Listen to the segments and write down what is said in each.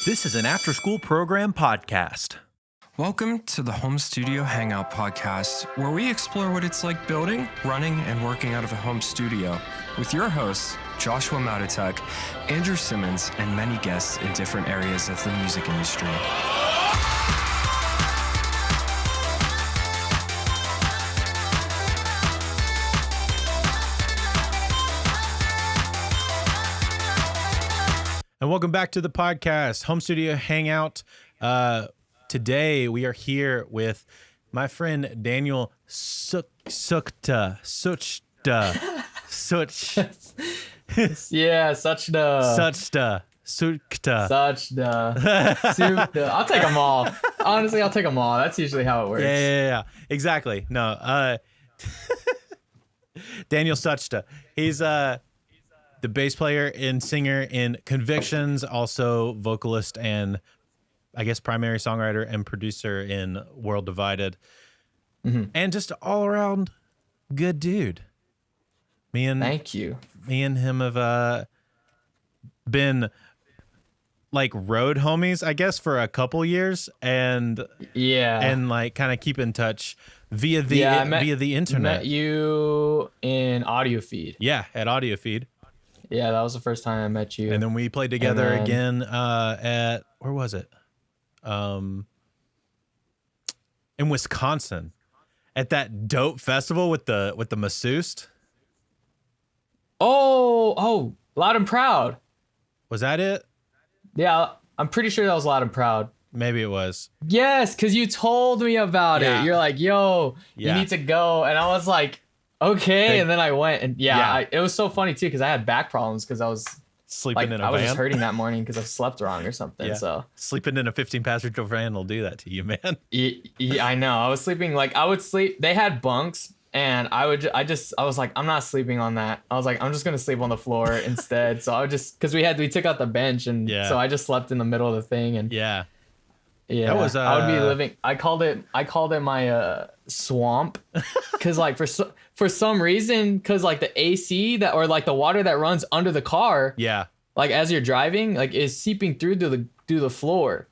This is an after-school program podcast. Welcome to the Home Studio Hangout podcast, where we explore what it's like building, running, and working out of a home studio with your hosts, Joshua Matotek, Andrew Simmons, and many guests in different areas of the music industry. And welcome back to the podcast, Home Studio Hangout. Today we are here with my friend Danyal Suchta. Yeah, Suchta. I'll take them all. Honestly, I'll take them all. That's usually how it works. Yeah. Exactly. No. Danyal Suchta. He's the bass player and singer in Convictions, also vocalist and I guess primary songwriter and producer in World Divided. Mm-hmm. And just all around good dude. Thank you. Me and him have been like road homies, I guess, for a couple years, and like kind of keep in touch via the internet. Met you in Audio Feed. Yeah, at Audio Feed. Yeah, that was the first time I met you. And then we played together again at, where was it? In Wisconsin, at that dope festival with the masseuse. Oh, Loud and Proud. Was that it? Yeah, I'm pretty sure that was Loud and Proud. Maybe it was. Yes, because you told me about it. You're like, yo, you need to go. And I was like, okay. And then I went, and it was so funny too, because I had back problems because I was sleeping in a van. I was just hurting that morning because I slept wrong or something. Yeah. So sleeping in a 15-passenger van will do that to you, man. Yeah, I know. I was sleeping, like I would sleep. They had bunks, and I was like, I'm not sleeping on that. I was like, I'm just gonna sleep on the floor instead. So I would just, because we took out the bench, and so I just slept in the middle of the thing, and yeah. That was I would be living. I called it my swamp, because like for some reason, because like the AC or like the water that runs under the car, like as you're driving, like is seeping through the floor,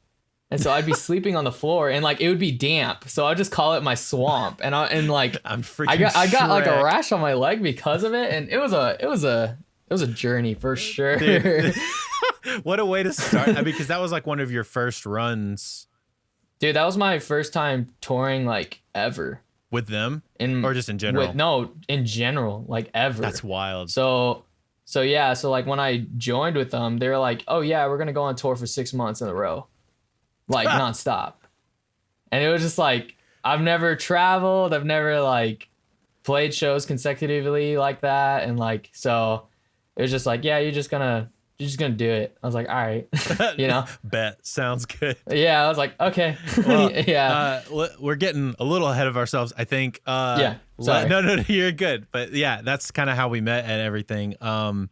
and so I'd be sleeping on the floor, and like it would be damp, so I'd just call it my swamp, and I got like a rash on my leg because of it, and it was a journey for sure. Dude. What a way to start! I mean, because that was like one of your first runs. Dude, that was my first time touring, like, ever. With them? Or just in general? In general, like, ever. That's wild. So like, when I joined with them, they were like, oh, yeah, we're going to go on tour for 6 months in a row. Like, nonstop. And it was just, like, I've never traveled. I've never, like, played shows consecutively like that. And, like, so it was just like, yeah, you're just gonna do it. I was like, all right, Bet. Sounds good. Yeah, I was like, okay. Well, we're getting a little ahead of ourselves, I think. Sorry. No, you're good. But yeah, that's kind of how we met and everything. But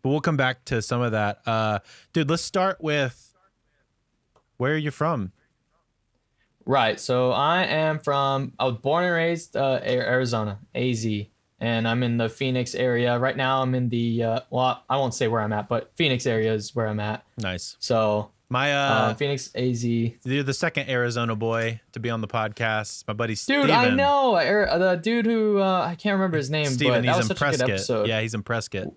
we'll come back to some of that. Dude, let's start with, where are you from? Right. So I was born and raised Arizona, AZ. And I'm in the Phoenix area. Right now I'm in the, I won't say where I'm at, but Phoenix area is where I'm at. Nice. So my Phoenix, AZ. You're the second Arizona boy to be on the podcast. My buddy Steven. Dude, I know. The dude who, I can't remember his name, Steven, but that was such a good episode. Yeah, he's in Prescott.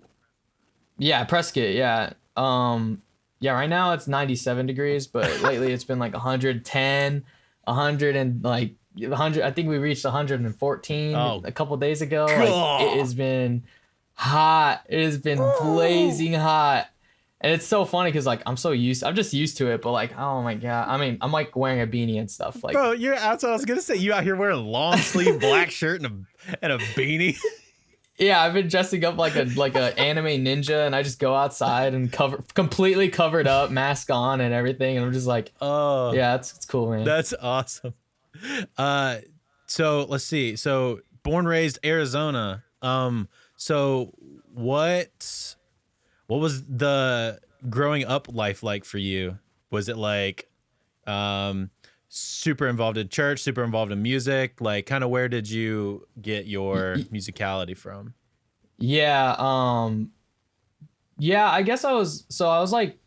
Yeah, Prescott, yeah. Right now it's 97 degrees, but lately it's been like 110, 100 and like, 100. I think we reached 114 a couple days ago. Like, it has been hot. It has been blazing hot, and it's so funny because like I'm just used to it. But like, oh my god, I mean, I'm like wearing a beanie and stuff. Like, bro, that's what I was gonna say. You out here wearing a long sleeve black shirt and a beanie. Yeah, I've been dressing up like a anime ninja, and I just go outside and completely covered up, mask on and everything, and I'm just like, oh yeah, it's cool, man. That's awesome. So let's see. So born, raised Arizona. So what was the growing up life like for you? Was it like, super involved in church, super involved in music? Like, kind of where did you get your musicality from? Yeah, I guess I was like,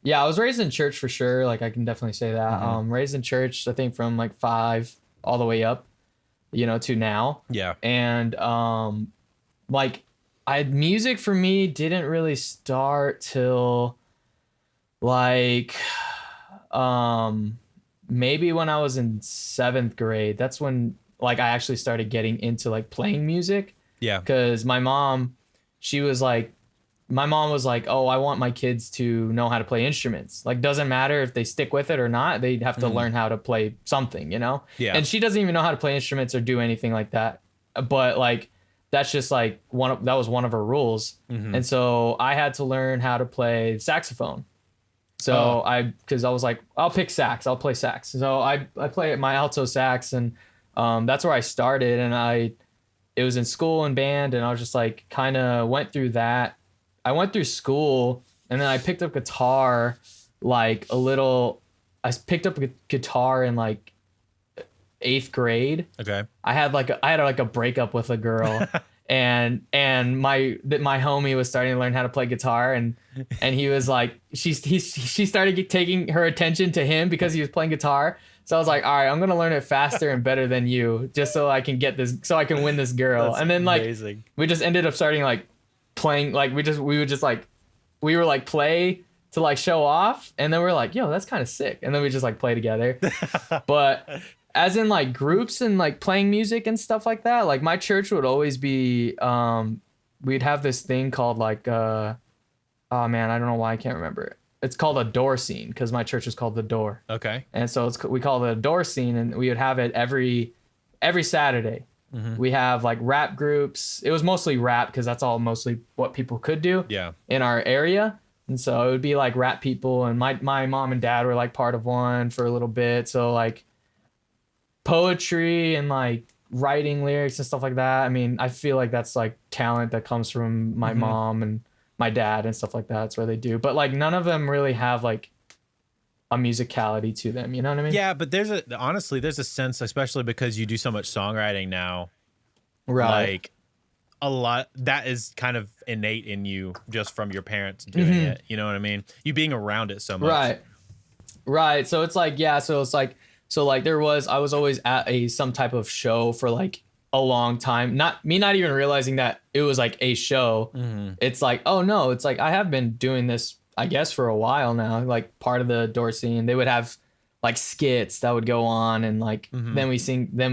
Yeah, I was raised in church for sure. Like I can definitely say that. Raised in church, I think from like 5 all the way up, to now. Yeah. And like music for me didn't really start till like maybe when I was in 7th grade. That's when like I actually started getting into like playing music. Yeah. Because my mom was like, oh, I want my kids to know how to play instruments. Like, doesn't matter if they stick with it or not. They have to learn how to play something, Yeah. And she doesn't even know how to play instruments or do anything like that. But like, that's just like that was one of her rules. And so I had to learn how to play saxophone. So because I was like, I'll pick sax. I'll play sax. So I play my alto sax, and that's where I started. And it was in school and band, and I was just like, kind of went through that. I went through school, and then I picked up guitar, I picked up a guitar in like 8th grade. Okay. I had a breakup with a girl, and my homie was starting to learn how to play guitar, and he was like, she started taking her attention to him because he was playing guitar. So I was like, all right, I'm gonna learn it faster and better than you, just so I can so I can win this girl. That's and then like amazing. We just ended up starting like playing, like we were like play to like show off, and then we're like, yo, that's kind of sick, and then we just like play together. But as in like groups and like playing music and stuff like that, like my church would always be we'd have this thing called like oh man, I don't know why I can't remember it. It's called a door scene, because my church is called The Door. Okay. And so we call it a door scene, and we would have it every Saturday. We have like rap groups. It was mostly rap because that's all mostly what people could do in our area. And so it would be like rap people, and my mom and dad were like part of one for a little bit. So like poetry and like writing lyrics and stuff like that. I mean, I feel like that's like talent that comes from my mom and my dad and stuff like that. That's where they do. But like none of them really have like a musicality to them. You know what I mean? Yeah, but honestly, there's a sense, especially because you do so much songwriting now. Right. Like a lot that is kind of innate in you just from your parents doing it. You know what I mean? You being around it so much. Right. So it's like, yeah. So it's like, I was always at some type of show for like a long time. Not even realizing that it was like a show. It's like, oh no, it's like I have been doing this, I guess, for a while now. Like part of the door scene, they would have like skits that would go on, and like then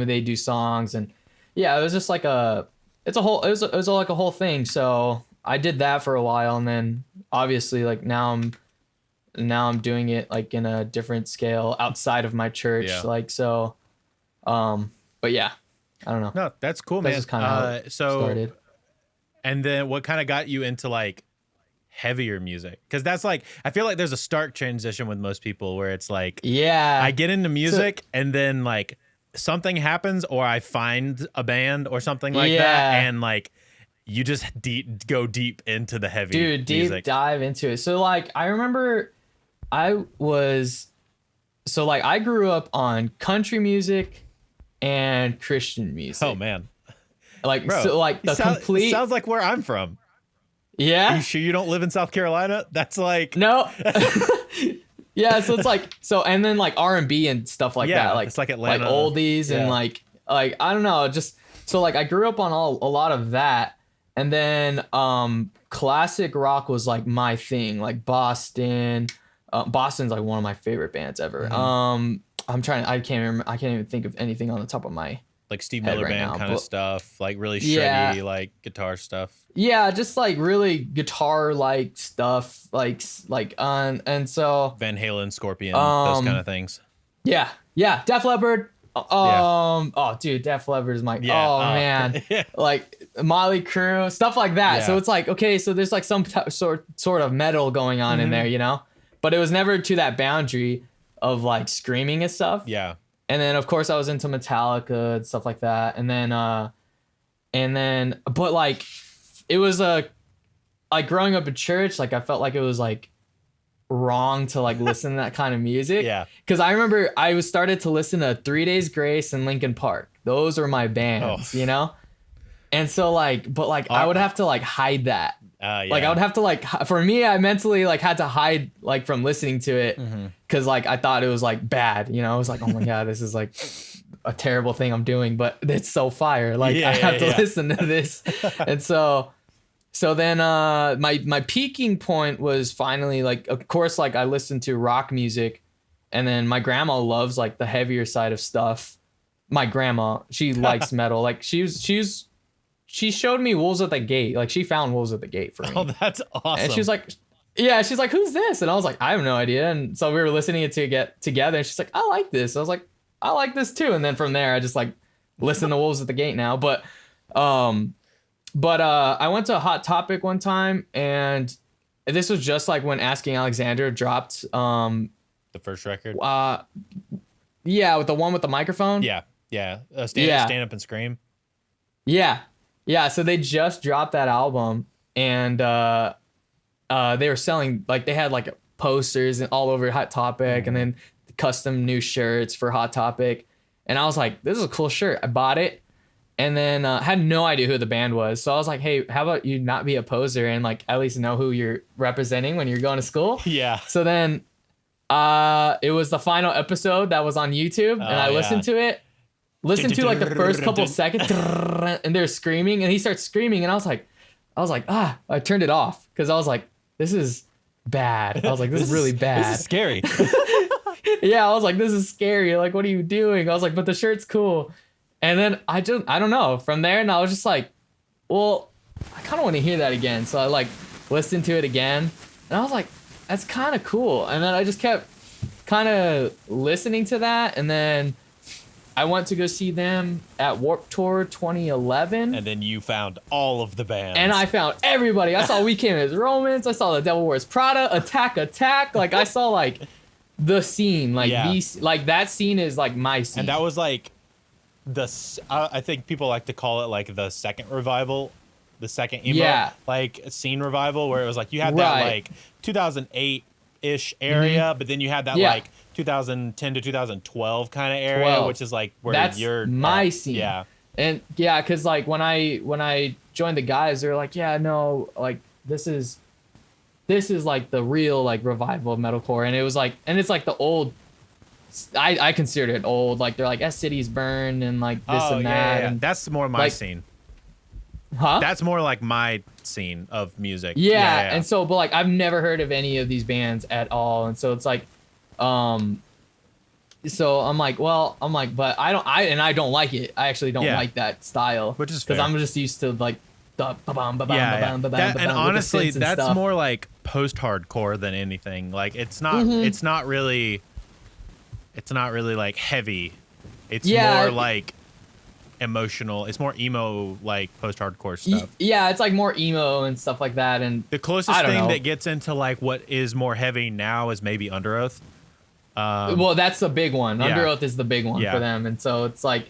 they do songs, and yeah, it was just like it was like a whole thing. So I did that for a while, and then obviously like now I'm doing it like in a different scale outside of my church. Like so, but yeah. I don't know. No, that's cool, man. That's kind of how it started. And then what kind of got you into like heavier music? Because that's like, I feel like there's a stark transition with most people where it's like, I get into music and then like something happens, or I find a band or something like that, and like you just go deep into the heavy music. Deep dive into it. So like I remember I grew up on country music and Christian music. Oh man. Like, bro, so like the complete sounds like where I'm from. Yeah. Are you sure you don't live in South Carolina? That's like no. Yeah, so it's like and then like R&B and stuff like that. Like it's like Atlanta, like oldies and like I don't know, just so like I grew up on a lot of that, and then classic rock was like my thing, like Boston. Boston's like one of my favorite bands ever. I can't even think of anything on the top of my like Steve Miller Band kind of stuff, like really shreddy, like guitar stuff. Yeah, just like really guitar like stuff, and so Van Halen, Scorpion, those kind of things. Yeah, Def Leppard. Oh, dude, Def Leppard is my. Man, like Motley Crue, stuff like that. Yeah. So it's like, okay, so there's like some sort of metal going on in there, you know, but it was never to that boundary of like screaming and stuff. Yeah. And then of course I was into Metallica and stuff like that. And then but like it was like growing up in church, like I felt like it was like wrong to like listen to that kind of music. Yeah. Cause I remember I started to listen to 3 Days Grace and Linkin Park. Those were my bands, you know? And so like, but like I would have to like hide that. Yeah. Like I would have to like, for me, I mentally like had to hide like from listening to it because like I thought it was like bad, you know. I was like, oh my god, this is like a terrible thing I'm doing, but it's so fire. Like I have to listen to this. And so then my peaking point was finally like, of course, like I listened to rock music, and then my grandma loves like the heavier side of stuff. My grandma, she likes metal. Like she showed me Wolves at the Gate. Like she found Wolves at the Gate for me. Oh, that's awesome. And she's like, yeah, she's like, who's this? And I was like, I have no idea. And so we were listening to get together, and she's like, I like this. I was like, I like this too. And then from there, I just like listen to Wolves at the Gate now. But I went to a Hot Topic one time, and this was just like when Asking Alexander dropped the first record. Yeah, with the one with the microphone. Yeah. Stand Up and Scream. Yeah. So they just dropped that album, and they were selling, like, they had like posters and all over Hot Topic, and then custom new shirts for Hot Topic. And I was like, this is a cool shirt. I bought it, and then had no idea who the band was. So I was like, hey, how about you not be a poser and like at least know who you're representing when you're going to school? Yeah. So then it was the final episode that was on YouTube, and I listened to it. Listened to like the first couple seconds, and they're screaming, and he starts screaming, and I was like, I turned it off because I was like, this is bad. I was like, this is really bad. This is scary. Yeah, I was like, this is scary. Like, what are you doing? I was like, but the shirt's cool. And then I don't know. From there, and I was just like, well, I kind of want to hear that again. So I like listened to it again, and I was like, that's kind of cool. And then I just kept kind of listening to that, and then I went to go see them at Warped Tour 2011. And then you found all of the bands. And I found everybody. I saw We Came as Romans. I saw The Devil Wears Prada, Attack. Like, I saw, like, the scene. Like, like that scene is, like, my scene. And that was, like, I think people like to call it, like, the second revival. The second emo, like, scene revival, where it was, like, you had that, like, 2008-ish area, but then you had that, like, 2010 to 2012 kind of area, which is like where that's you're my scene. Yeah. And yeah, because like when I joined the guys, they're like, yeah, no, like this is like the real like revival of metalcore. And it was like, and it's like the old, I considered it old. Like they're like S Cities Burn and like this and that. Yeah. And that's more my scene. Huh? That's more like my scene of music. Yeah. And so, but like I've never heard of any of these bands at all. And so it's like, so I'm like, but I don't like it. I actually don't like that style, which is because I'm just used to like the and honestly, that's stuff. More like post-hardcore than anything. Like it's not really like heavy. It's more like emotional. It's more emo, like post-hardcore stuff. Yeah, it's like more emo and stuff like that. And the closest thing that gets into like what is more heavy now is maybe Under Oath. Well, that's the big one. Under Oath is the big one for them, and so it's like,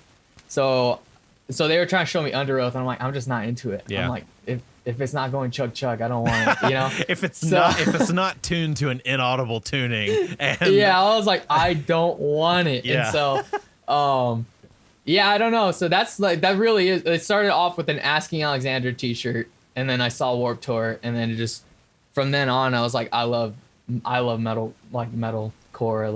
so they were trying to show me Under Oath, and I'm like, I'm just not into it. I'm like, if it's not going chug chug, I don't want it. You know, if it's not tuned to an inaudible tuning, and I was like, I don't want it. And so, I don't know. So that's like that really is. It started off with an Asking Alexander T-shirt, and then I saw Warped Tour, and then it just from then on, I was like, I love metal, like metal. Core. I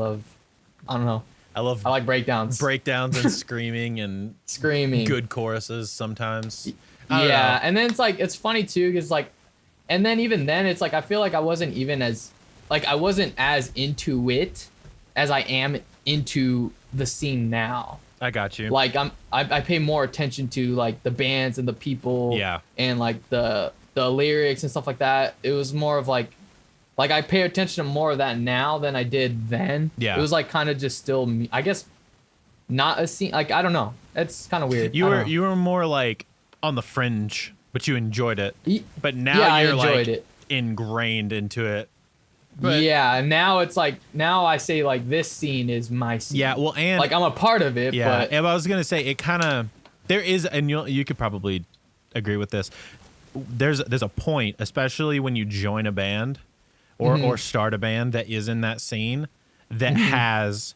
like breakdowns and screaming and good choruses sometimes. And then it's like, it's funny too, because like, and then even then it's like I feel like I wasn't as into it as I am into the scene now. I got you. Like I pay more attention to like the bands and the people and like the lyrics and stuff like that. It was more of like I pay attention to more of that now than I did then. Yeah. It was like kind of just still, I guess, not a scene. Like, I don't know. It's kind of weird. You were more like on the fringe, but you enjoyed it. But now you're like ingrained into it. But now it's like, now I say like this scene is my scene. Yeah, well, and like I'm a part of it. Yeah, but and I was gonna say it kind of there is, and you could probably agree with this. There's a point, especially when you join a band. Or start a band that is in that scene that has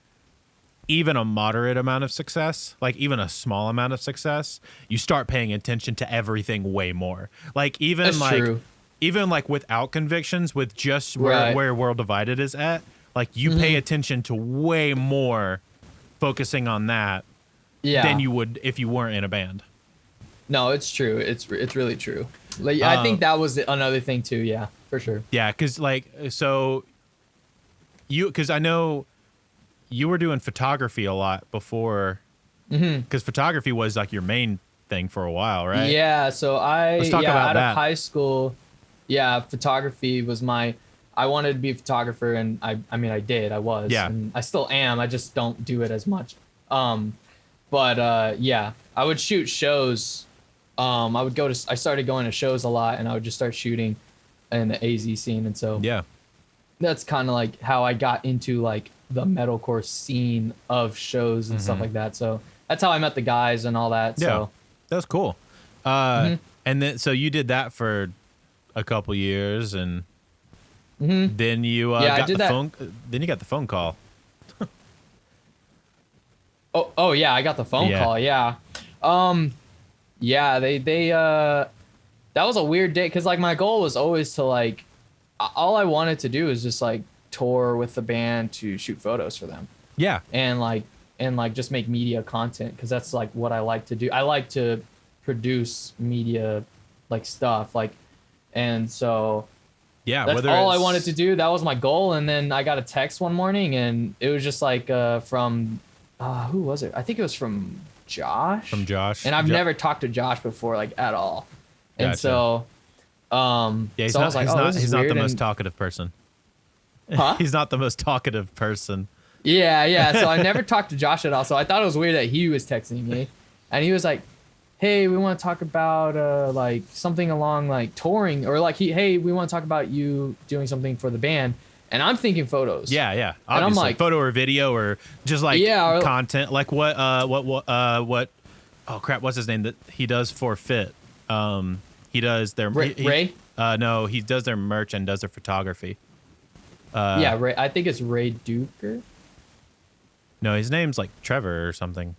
even a moderate amount of success, like even a small amount of success, you start paying attention to everything way more. Like even That's like true. even like without convictions, with just where World Divided is at, like you pay attention to way more focusing on that than you would if you weren't in a band. No, it's true. It's really true. Like I think that was another thing too. Yeah, for sure. Yeah, because because I know you were doing photography a lot before, because photography was like your main thing for a while, right? Yeah. So Let's talk about out that. of high school, photography was I wanted to be a photographer, and I was. Yeah. And I still am. I just don't do it as much. I would shoot shows. I started going to shows a lot, and I would just start shooting in the AZ scene, and so that's kind of like how I got into like the metalcore scene of shows and stuff like that. So that's how I met the guys and all that. Yeah, So that's cool. And then so you did that for a couple years, and then you got the phone. Then you got the phone call. Oh yeah, I got the phone call. Yeah. They that was a weird day, because like my goal was always to like, all I wanted to do is just like tour with the band to shoot photos for them. Yeah. And just make media content, because that's like what I like to do. I like to produce media like stuff, like, and so that's all I wanted to do. That was my goal. And then I got a text one morning, and it was just like from who was it? I think it was from Josh. From Josh. And I've never talked to Josh before, like at all. Gotcha. And so he's so not, I was like, he's not the most and, talkative person. Huh? He's not the most talkative person. Yeah. So I never talked to Josh at all. So I thought it was weird that he was texting me, and he was like, "Hey, we want to talk about like something along like touring, or like hey, we want to talk about you doing something for the band." And I'm thinking photos. Yeah. And Obviously, I'm like, photo or video, or just like content. Like what? Oh crap! What's his name that he does for Fit? He does their Ray. No, he does their merch and does their photography. Ray. I think it's Ray Duker. No, his name's like Trevor or something.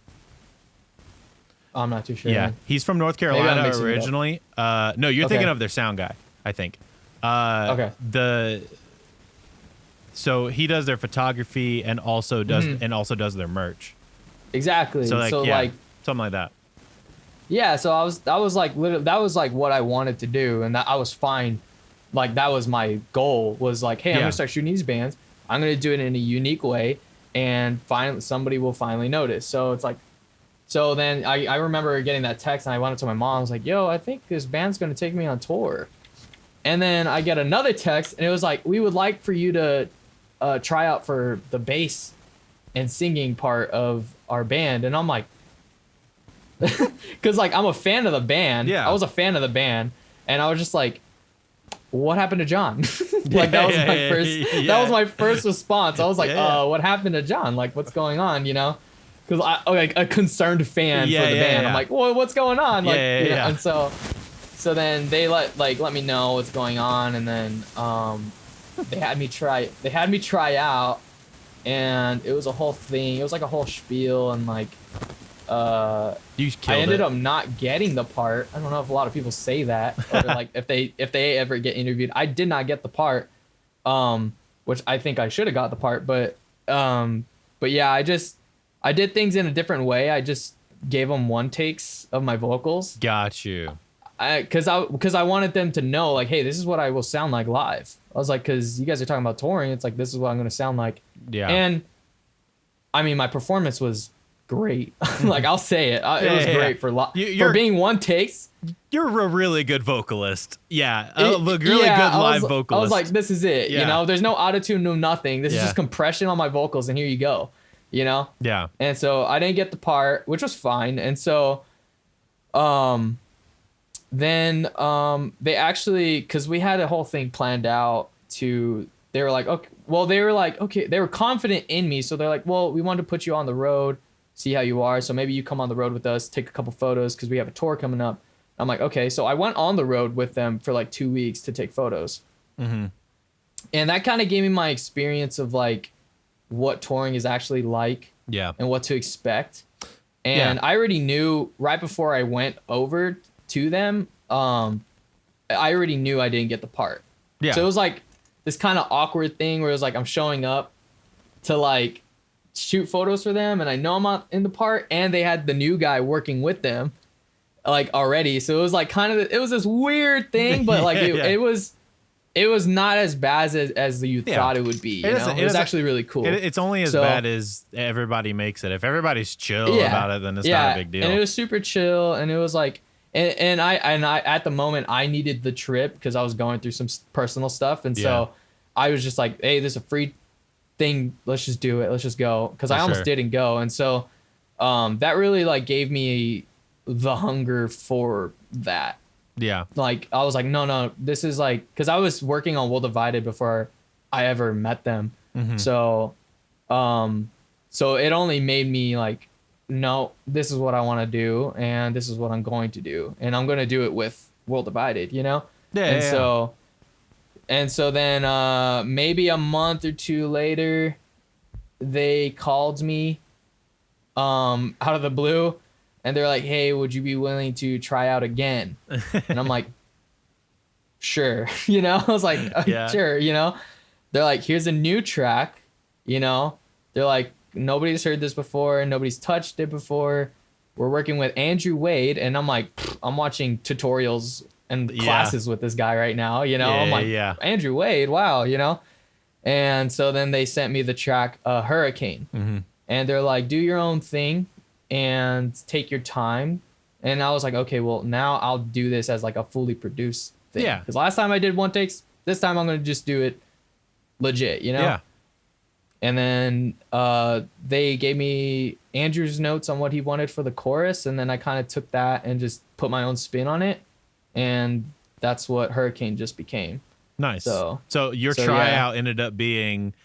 I'm not too sure. Yeah, Man. he's from North Carolina originally. No, you're thinking of their sound guy, I think. Okay. So he does their photography and also does their merch. Exactly. So like something like that. Yeah, so that was like what I wanted to do, and that I was fine. Like that was my goal, was like, hey, I'm gonna start shooting these bands. I'm gonna do it in a unique way, and finally somebody will finally notice. So it's like, so then I remember getting that text, and I went up to my mom. I was like, yo, I think this band's gonna take me on tour. And then I get another text, and it was like, we would like for you to try out for the bass and singing part of our band. And I'm like, because like I'm a fan of the band. Yeah, I was a fan of the band, and I was just like, what happened to John? Like that was my first. That was my first response. I was like, what happened to John? Like, what's going on? You know, because I like a concerned fan for the band. I'm like, well, what's going on? Like, you know? And so then they let me know what's going on, and then they had me try out, and it was a whole thing. It was like a whole spiel, and like. I ended up not getting the part. I don't know if a lot of people say that, or like if they ever get interviewed. I did not get the part, which I think I should have got the part, but yeah, I did things in a different way. I just gave them one takes of my vocals. Got you. Because I wanted them to know, like, hey, this is what I will sound like live. I was like, because you guys are talking about touring, it's like, this is what I'm going to sound like. Yeah. And I mean, my performance was great. Like, I'll say it. It was great for being one takes. You're a really good vocalist. Yeah. A really good live vocalist. I was like, this is it. Yeah. You know, there's no autotune, no nothing. This is just compression on my vocals, and here you go. You know? Yeah. And so I didn't get the part, which was fine. And so then they actually, because we had a whole thing planned out they were like, okay, they were confident in me. So they're like, well, we want to put you on the road, see how you are. So maybe you come on the road with us, take a couple photos, because we have a tour coming up. I'm like, okay. So I went on the road with them for like 2 weeks to take photos. Mm-hmm. And that kind of gave me my experience of like what touring is actually like. Yeah. And what to expect. And I already knew right before I went over to them, I already knew I didn't get the part. Yeah. So it was like this kind of awkward thing where it was like I'm showing up to like shoot photos for them, and I know I'm not in the part, and they had the new guy working with them like already. So it was like kind of, it was this weird thing, but like it was not as bad as you thought it would be. You know? It was actually really cool. It's only as bad as everybody makes it. If everybody's chill about it, then it's not a big deal. And it was super chill, and it was like, and I at the moment I needed the trip because I was going through some personal stuff, and so I was just like, hey, this is a free thing. Let's just do it. Let's just go, because I almost didn't go, and so that really like gave me the hunger for that. Yeah. Like I was like, no, this is like, because I was working on World Divided before I ever met them. Mm-hmm. So it only made me like, no, this is what I want to do, and this is what I'm going to do, and I'm going to do it with World Divided, you know? Yeah. And so then maybe a month or two later, they called me out of the blue, and they're like, hey, would you be willing to try out again? And I'm like, sure. You know, I was like, sure, you know? They're like, here's a new track, you know? They're like, nobody's heard this before. Nobody's touched it before. We're working with Andrew Wade. And I'm like, I'm watching tutorials and classes with this guy right now, you know? I'm like, Andrew Wade, wow, you know? And so then they sent me the track Hurricane. Mm-hmm. And they're like, do your own thing and take your time. And I was like, okay, well, now I'll do this as like a fully produced thing. Yeah. Because last time I did one takes, this time I'm going to just do it legit, you know? Yeah. And then they gave me Andrew's notes on what he wanted for the chorus. And then I kind of took that and just put my own spin on it. And that's what Hurricane just became. Nice. So your tryout ended up being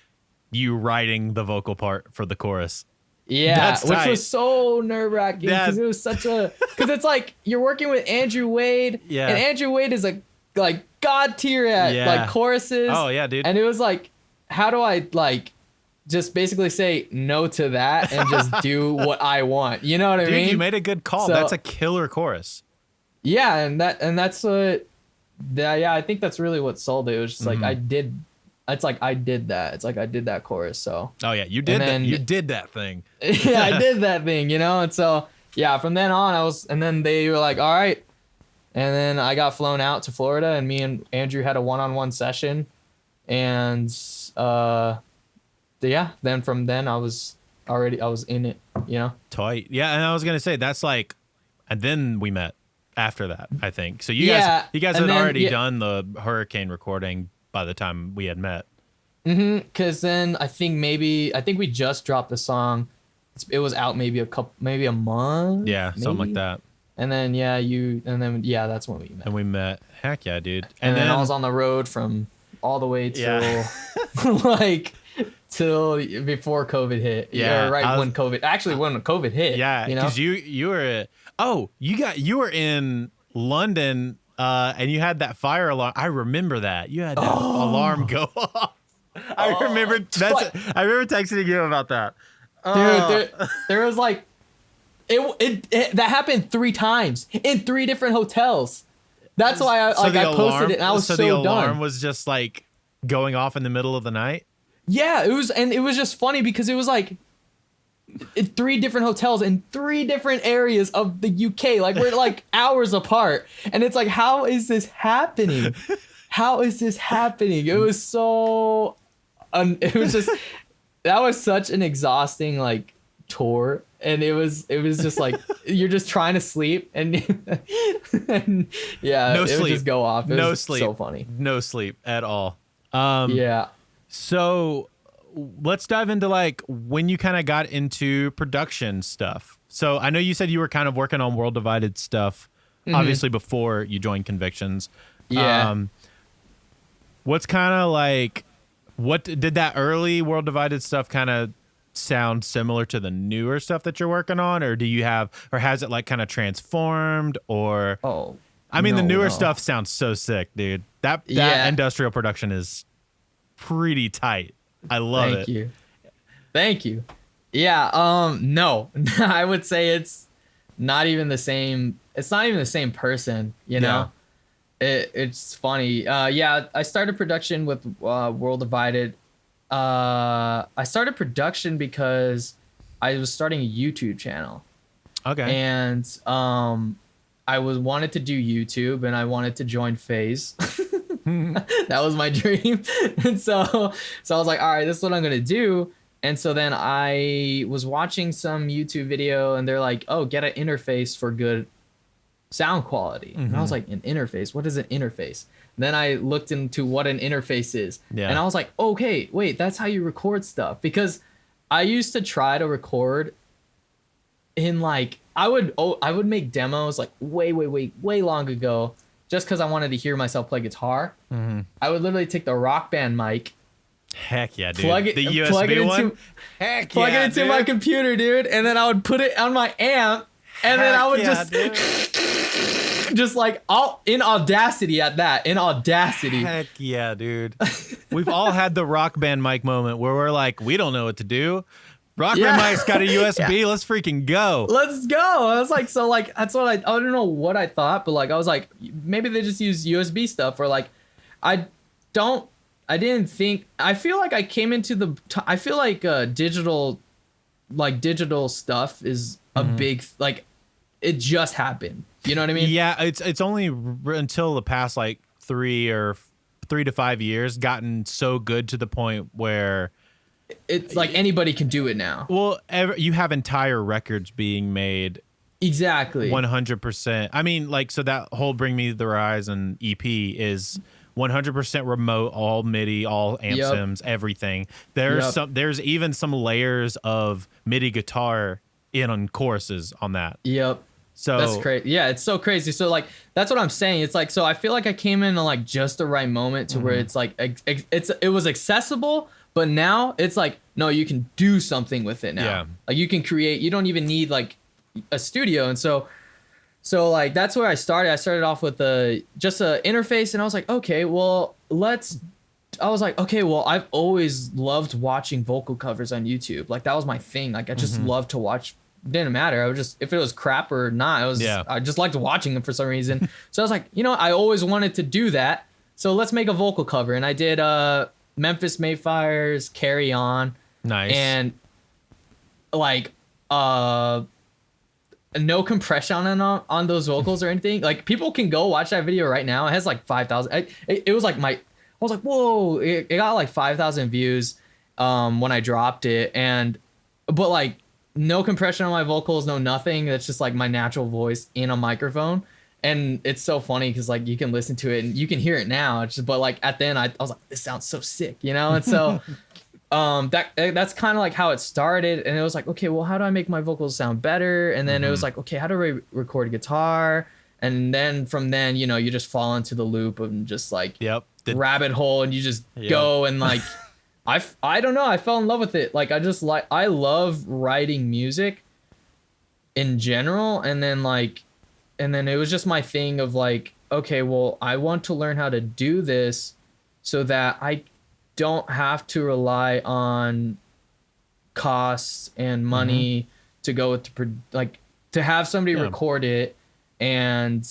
you writing the vocal part for the chorus. Yeah, which was so nerve-wracking because it was such a... Because it's like you're working with Andrew Wade, and Andrew Wade is a like god tier at like choruses. Oh, yeah, dude. And it was like, how do I like just basically say no to that and just do what I want? You know what I mean? You made a good call. So, that's a killer chorus. Yeah, and that's what... Yeah, I think that's really what sold it. It was just like I did... It's like I did that. It's like I did that chorus. So you did that. You did that thing. Yeah, I did that thing. You know, and so from then on and then they were like, all right, and then I got flown out to Florida, and me and Andrew had a one-on-one session, and then from then I was in it. You know, tight. Yeah, and I was gonna say that's like, and then we met after that. I think so. You guys had already done the Hurricane recording by the time we had met. Because then I think we just dropped the song. It was out maybe a month. Yeah, maybe? Something like that. And then that's when we met. And we met. Heck yeah, dude. And then I was on the road from all the way till till before COVID hit. Yeah, when COVID hit. Yeah, because you were you were in London. And you had that fire alarm. I remember that. You had that alarm go off. I remember texting you about that. Dude, there was like it that happened 3 times in 3 different hotels. That's why I posted it and I was so done. So the alarm was just like going off in the middle of the night? Yeah, it was just funny because it was like in 3 different hotels in 3 different areas of the UK. Like we're like hours apart, and it's like, how is this happening? How is this happening? It was so, it was just, that was such an exhausting like tour, and it was just like you're just trying to sleep, and it would just go off. It was sleep. So funny. No sleep at all. So let's dive into like when you kind of got into production stuff. So I know you said you were kind of working on World Divided stuff, obviously before you joined Convictions. Yeah. What's kind of like, what did that early World Divided stuff kind of sound similar to the newer stuff that you're working on, or has it like kind of transformed, or? The newer stuff sounds so sick, dude. That industrial production is pretty tight. I love it. Thank you. Thank you. Yeah, no. I would say it's not even the same. It's not even the same person, you know? It's funny. Yeah, I started production with World Divided. I started production because I was starting a YouTube channel. Okay. And I wanted to do YouTube, and I wanted to join FaZe. That was my dream. And so I was like, all right, this is what I'm gonna do. And so then I was watching some YouTube video, and they're like, oh, get an interface for good sound quality. And I was like, an interface? What is an interface? And then I looked into what an interface is. Yeah. And I was like, okay, wait, that's how you record stuff. Because I used to try to record in like, I would make demos like way long ago, just because I wanted to hear myself play guitar. I would literally take the Rock Band mic. Heck yeah, dude. Plug it into my computer, dude, and then I would put it on my amp, and then I would just like in Audacity at that. In Audacity. Heck yeah, dude. We've all had the Rock Band mic moment where we're like, we don't know what to do. Rock Band mic's got a USB. Let's freaking go. Let's go. I was like, so like, that's what I don't know what I thought, but like, I was like, maybe they just use USB stuff, or like, I didn't think, I feel like I came into I feel like digital stuff is a big, like, it just happened. You know what I mean? Yeah, it's only until the past like 3 to 5 years gotten so good to the point where it's like anybody can do it now. Well, you have entire records being made. Exactly. 100%. I mean, like, so that whole Bring Me the Horizon EP is 100% remote, all MIDI, all amp sims, everything. There's even some layers of MIDI guitar on choruses on that. Yep. So that's crazy. Yeah, it's so crazy. So like, that's what I'm saying. It's like, so I feel like I came in like just the right moment to where it's like, it was accessible, but now it's like, no, you can do something with it now. Yeah. Like you can create, you don't even need like a studio. And so like, that's where I started. I started off with just a interface, and I was like, okay, well, I've always loved watching vocal covers on YouTube. Like that was my thing. Like I just loved to watch. Didn't matter. I would just, if it was crap or not, I just liked watching them for some reason. So I was like, you know, I always wanted to do that. So let's make a vocal cover. And I did Memphis Mayfire's Carry On. Nice. And like no compression on those vocals or anything. Like people can go watch that video right now. It has like 5,000. It was like I was like, whoa, it got like 5,000 views when I dropped it. But like, no compression on my vocals, no nothing. That's just like my natural voice in a microphone. And it's so funny because like you can listen to it and you can hear it now. It's just, but like at the end I was like, this sounds so sick, you know? And so that's kind of like how it started. And it was like, okay, well, how do I make my vocals sound better? And then it was like, okay, how do I record guitar? And then from then, you know, you just fall into the loop and just like rabbit hole, and you just go and like I don't know. I fell in love with it. Like, I love writing music in general. And then it was just my thing of like, okay, well, I want to learn how to do this so that I don't have to rely on costs and money to go with to have somebody record it. And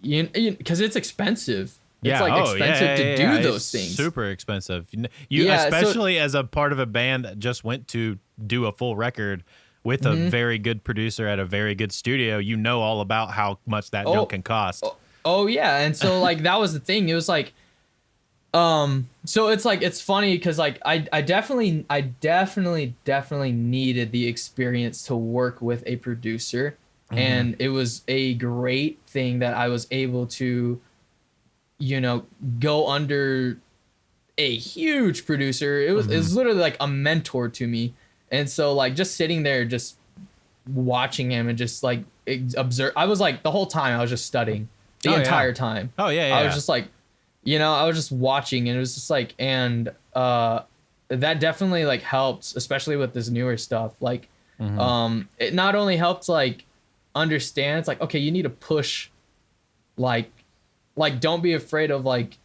because it's expensive. It's like expensive to do those things. Super expensive. Especially as a part of a band that just went to do a full record with a very good producer at a very good studio. You know all about how much that junk can cost. Oh yeah, and so like that was the thing. It was like, so it's like, it's funny because like I definitely needed the experience to work with a producer, and it was a great thing that I was able to, you know, go under a huge producer. It was literally like a mentor to me. And so like just sitting there, just watching him and just like observe. I was like, the whole time I was just studying the entire time. Oh yeah. I was just like, you know, I was just watching, and it was just like, and that definitely like helped, especially with this newer stuff. Like, it not only helped like understand, it's like, okay, you need to push, like don't be afraid of like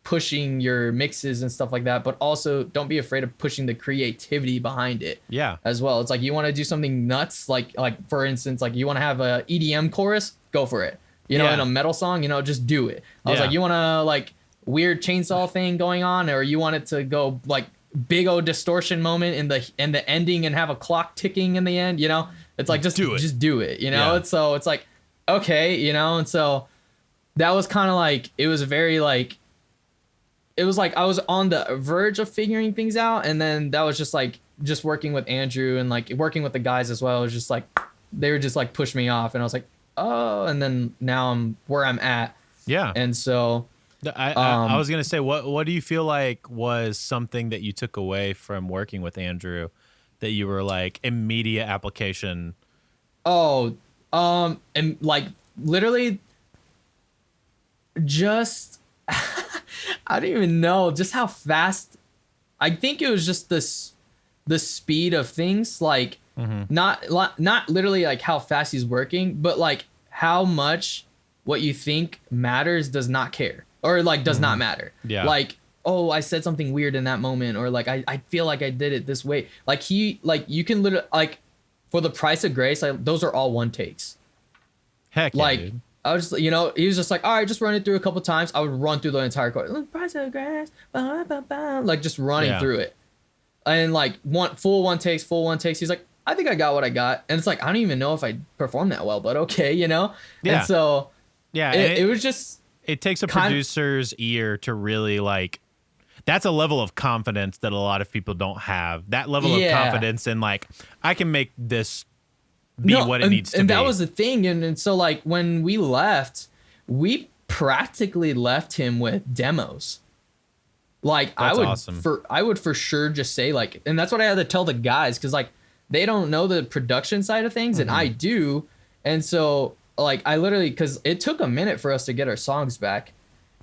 pushing your mixes and stuff like that, but also don't be afraid of pushing the creativity behind it. Yeah. As well. It's like you want to do something nuts, like for instance, like you want to have a EDM chorus, go for it. You know, in a metal song, you know, just do it. I was like, you want to like weird chainsaw thing going on, or you want it to go like big old distortion moment in the ending and have a clock ticking in the end, you know? It's like just do it, you know? And so it's like, okay, you know, and so that was kind of like, it was very like, it was like I was on the verge of figuring things out, and then that was just like just working with Andrew and like working with the guys as well. It was just like they were just like push me off, and I was like, oh, and then now I'm where I'm at. Yeah. And so I was gonna say, what do you feel like was something that you took away from working with Andrew that you were like immediate application? And like literally just I don't even know just how fast. I think it was just the speed of things, like not literally like how fast he's working, but like how much what you think matters does not care, or like does not matter. Yeah. Like, oh, I said something weird in that moment, or like I feel like I did it this way. Like you can literally like for the price of grace, like those are all one takes. Heck yeah, like dude. I was just, you know, he was just like, all right, just run it through a couple times. I would run through the entire chorus, price of grace, like just running through it, and like full one takes. He's like, I think I got what I got, and it's like I don't even know if I performed that well, but okay, you know. Yeah. And so it was just. It takes a producer's ear to really like. That's a level of confidence that a lot of people don't have. That level of confidence in like, I can make this be what it needs to be. And that was the thing. And so like when we left, we practically left him with demos. Like that's I would for sure just say like, and that's what I had to tell the guys, because like they don't know the production side of things, and I do. And so like I literally, because it took a minute for us to get our songs back.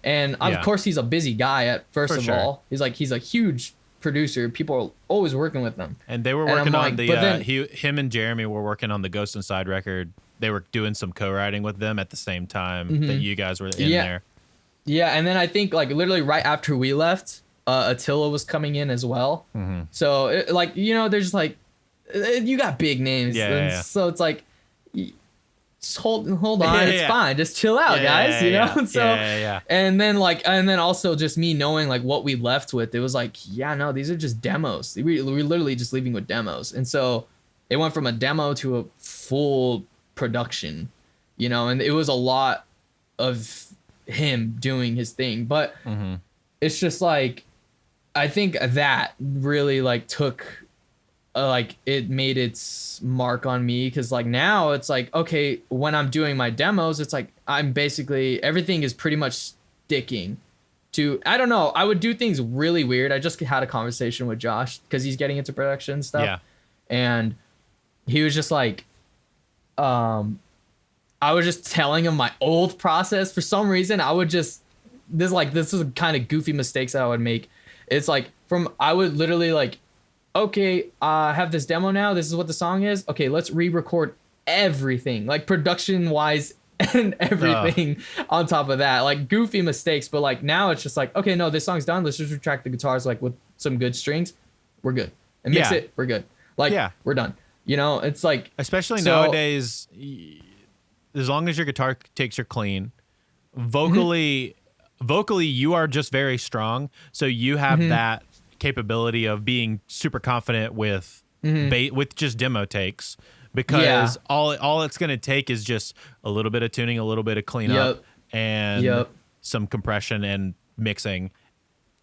And of course he's a busy guy at first of all. He's a huge producer. People are always working with them. And they were working on him and Jeremy were working on the Ghost Inside record. They were doing some co-writing with them at the same time that you guys were in there. Yeah, and then I think like literally right after we left, Attila was coming in as well. So it, like, you know, there's like, you got big names. So it's like, just hold on, it's fine, just chill out, guys, you know. So and then also just me knowing like what we left with, it was like, no, these are just demos. We're literally just leaving with demos. And so it went from a demo to a full production, you know, and it was a lot of him doing his thing. But it's just like, I think that really like took like it made its mark on me, because like now it's like, okay, when I'm doing my demos, it's like I'm basically, everything is pretty much sticking to, I don't know, I would do things really weird. I just had a conversation with Josh because he's getting into production and stuff, and he was just like, I was just telling him my old process. For some reason I would just, this is kind of goofy mistakes that I would make. It's like I would literally like, okay, I have this demo now. This is what the song is. Okay, let's re-record everything, like production-wise and everything on top of that. Like goofy mistakes, but like now it's just like, okay, no, this song's done. Let's just retract the guitars like with some good strings. We're good. And mix it. We're good. Like we're done. You know, it's like, especially nowadays, as long as your guitar takes are clean, vocally you are just very strong. So you have that capability of being super confident with with just demo takes, because all it's going to take is just a little bit of tuning, a little bit of cleanup, and some compression and mixing.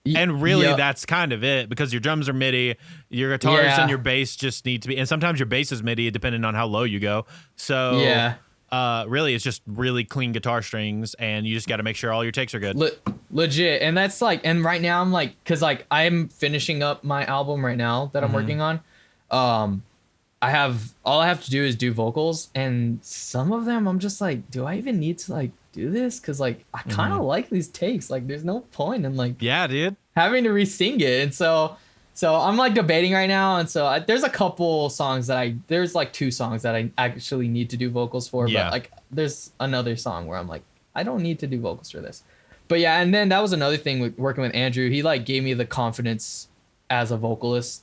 And really that's kind of it, because your drums are MIDI, your guitars and your bass just need to be, and sometimes your bass is MIDI depending on how low you go. So really it's just really clean guitar strings, and you just got to make sure all your takes are good. Legit. And that's like, and right now I'm like, because like I'm finishing up my album right now that I'm working on. All I have to do is do vocals, and some of them I'm just like, do I even need to like do this? Because like I kind of like these takes. Like there's no point in like having to re-sing it. And so I'm like debating right now, and so there's a couple songs there's like 2 songs that I actually need to do vocals for, but like there's another song where I'm like, I don't need to do vocals for this. But yeah, and then that was another thing with working with Andrew. He like gave me the confidence as a vocalist.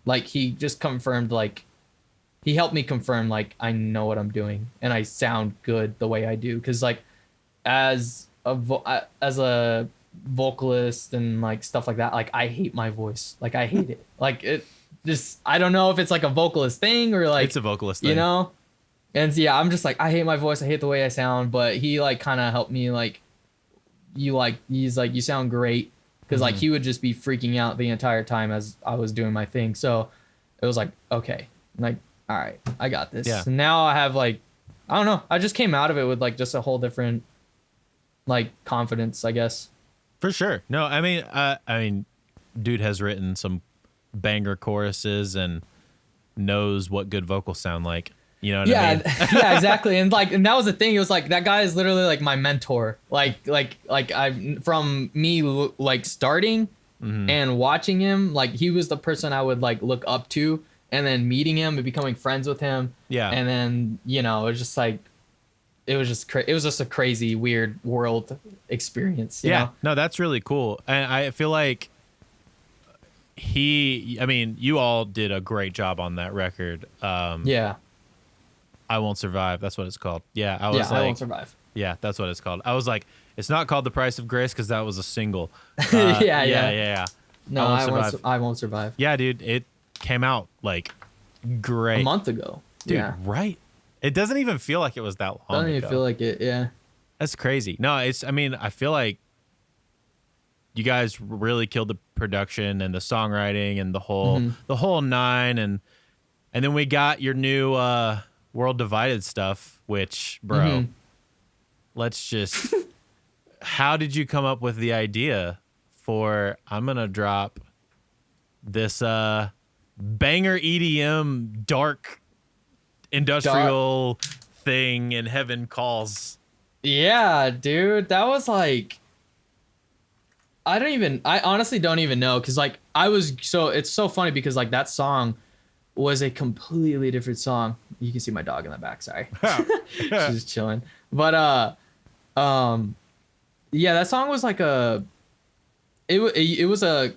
Like he just confirmed, like he helped me confirm like I know what I'm doing and I sound good the way I do. Because like as a vocalist and like stuff like that, like I hate my voice. Like I hate it. Like it just, I don't know if it's like a vocalist thing or like it's a vocalist thing, you know. And so, yeah, I'm just like, I hate my voice, I hate the way I sound. But he like kind of helped me, like he's like, you sound great. Because like he would just be freaking out the entire time as I was doing my thing. So it was like, okay, like, all right, I got this. Yeah. So now I have like, I don't know, I just came out of it with like just a whole different like confidence, I guess. For sure. No, I mean, dude has written some banger choruses and knows what good vocals sound like. You know what I mean? Yeah, exactly. And like, and that was the thing. It was like, that guy is literally like my mentor. Like I, from me like starting and watching him, like he was the person I would like look up to, and then meeting him and becoming friends with him. Yeah. And then, you know, it was just like, it was just a crazy, weird world experience. You know? No, that's really cool. And I feel like you all did a great job on that record. Yeah. I Won't Survive. That's what it's called. Yeah, I Won't Survive. Yeah, that's what it's called. I was like, it's not called The Price of Grace because that was a single. Yeah. No, I Won't Survive. Yeah, dude, it came out like great. A month ago. Dude, yeah. Right? It doesn't even feel like it was that long ago. Doesn't even feel like it, yeah. That's crazy. No, I feel like you guys really killed the production and the songwriting and the whole nine, and then we got your new World Divided stuff, which, bro, let's just how did you come up with the idea for I'm gonna drop this banger EDM dark industrial thing and Heaven Calls? Yeah, dude, that was like, I honestly don't even know, because like it's so funny because like that song was a completely different song. You can see my dog in the back, sorry. She's just chilling. But yeah, that song was like it was a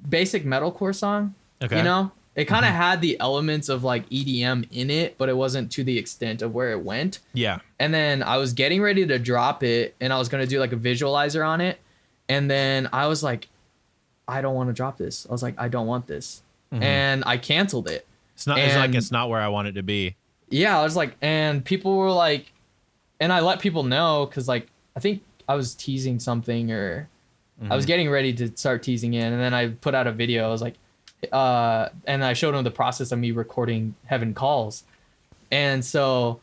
basic metalcore song. Okay. You know? It kind of had the elements of like EDM in it, but it wasn't to the extent of where it went. Yeah. And then I was getting ready to drop it, and I was going to do like a visualizer on it. And then I was like, I don't want to drop this. I was like, I don't want this. And I canceled it. It's not it's not where I want it to be. Yeah, I was like, and people were like, and I let people know because like I think I was teasing something, or I was getting ready to start teasing in, and then I put out a video. I was like, and I showed them the process of me recording Heaven Calls. And so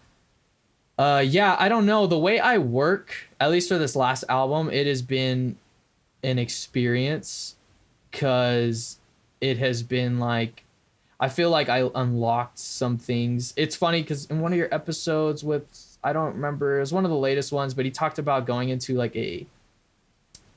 yeah, I don't know, the way I work, at least for this last album, it has been an experience, because it has been like, I feel like I unlocked some things. It's funny because in one of your episodes with, I don't remember, it was one of the latest ones, but he talked about going into like a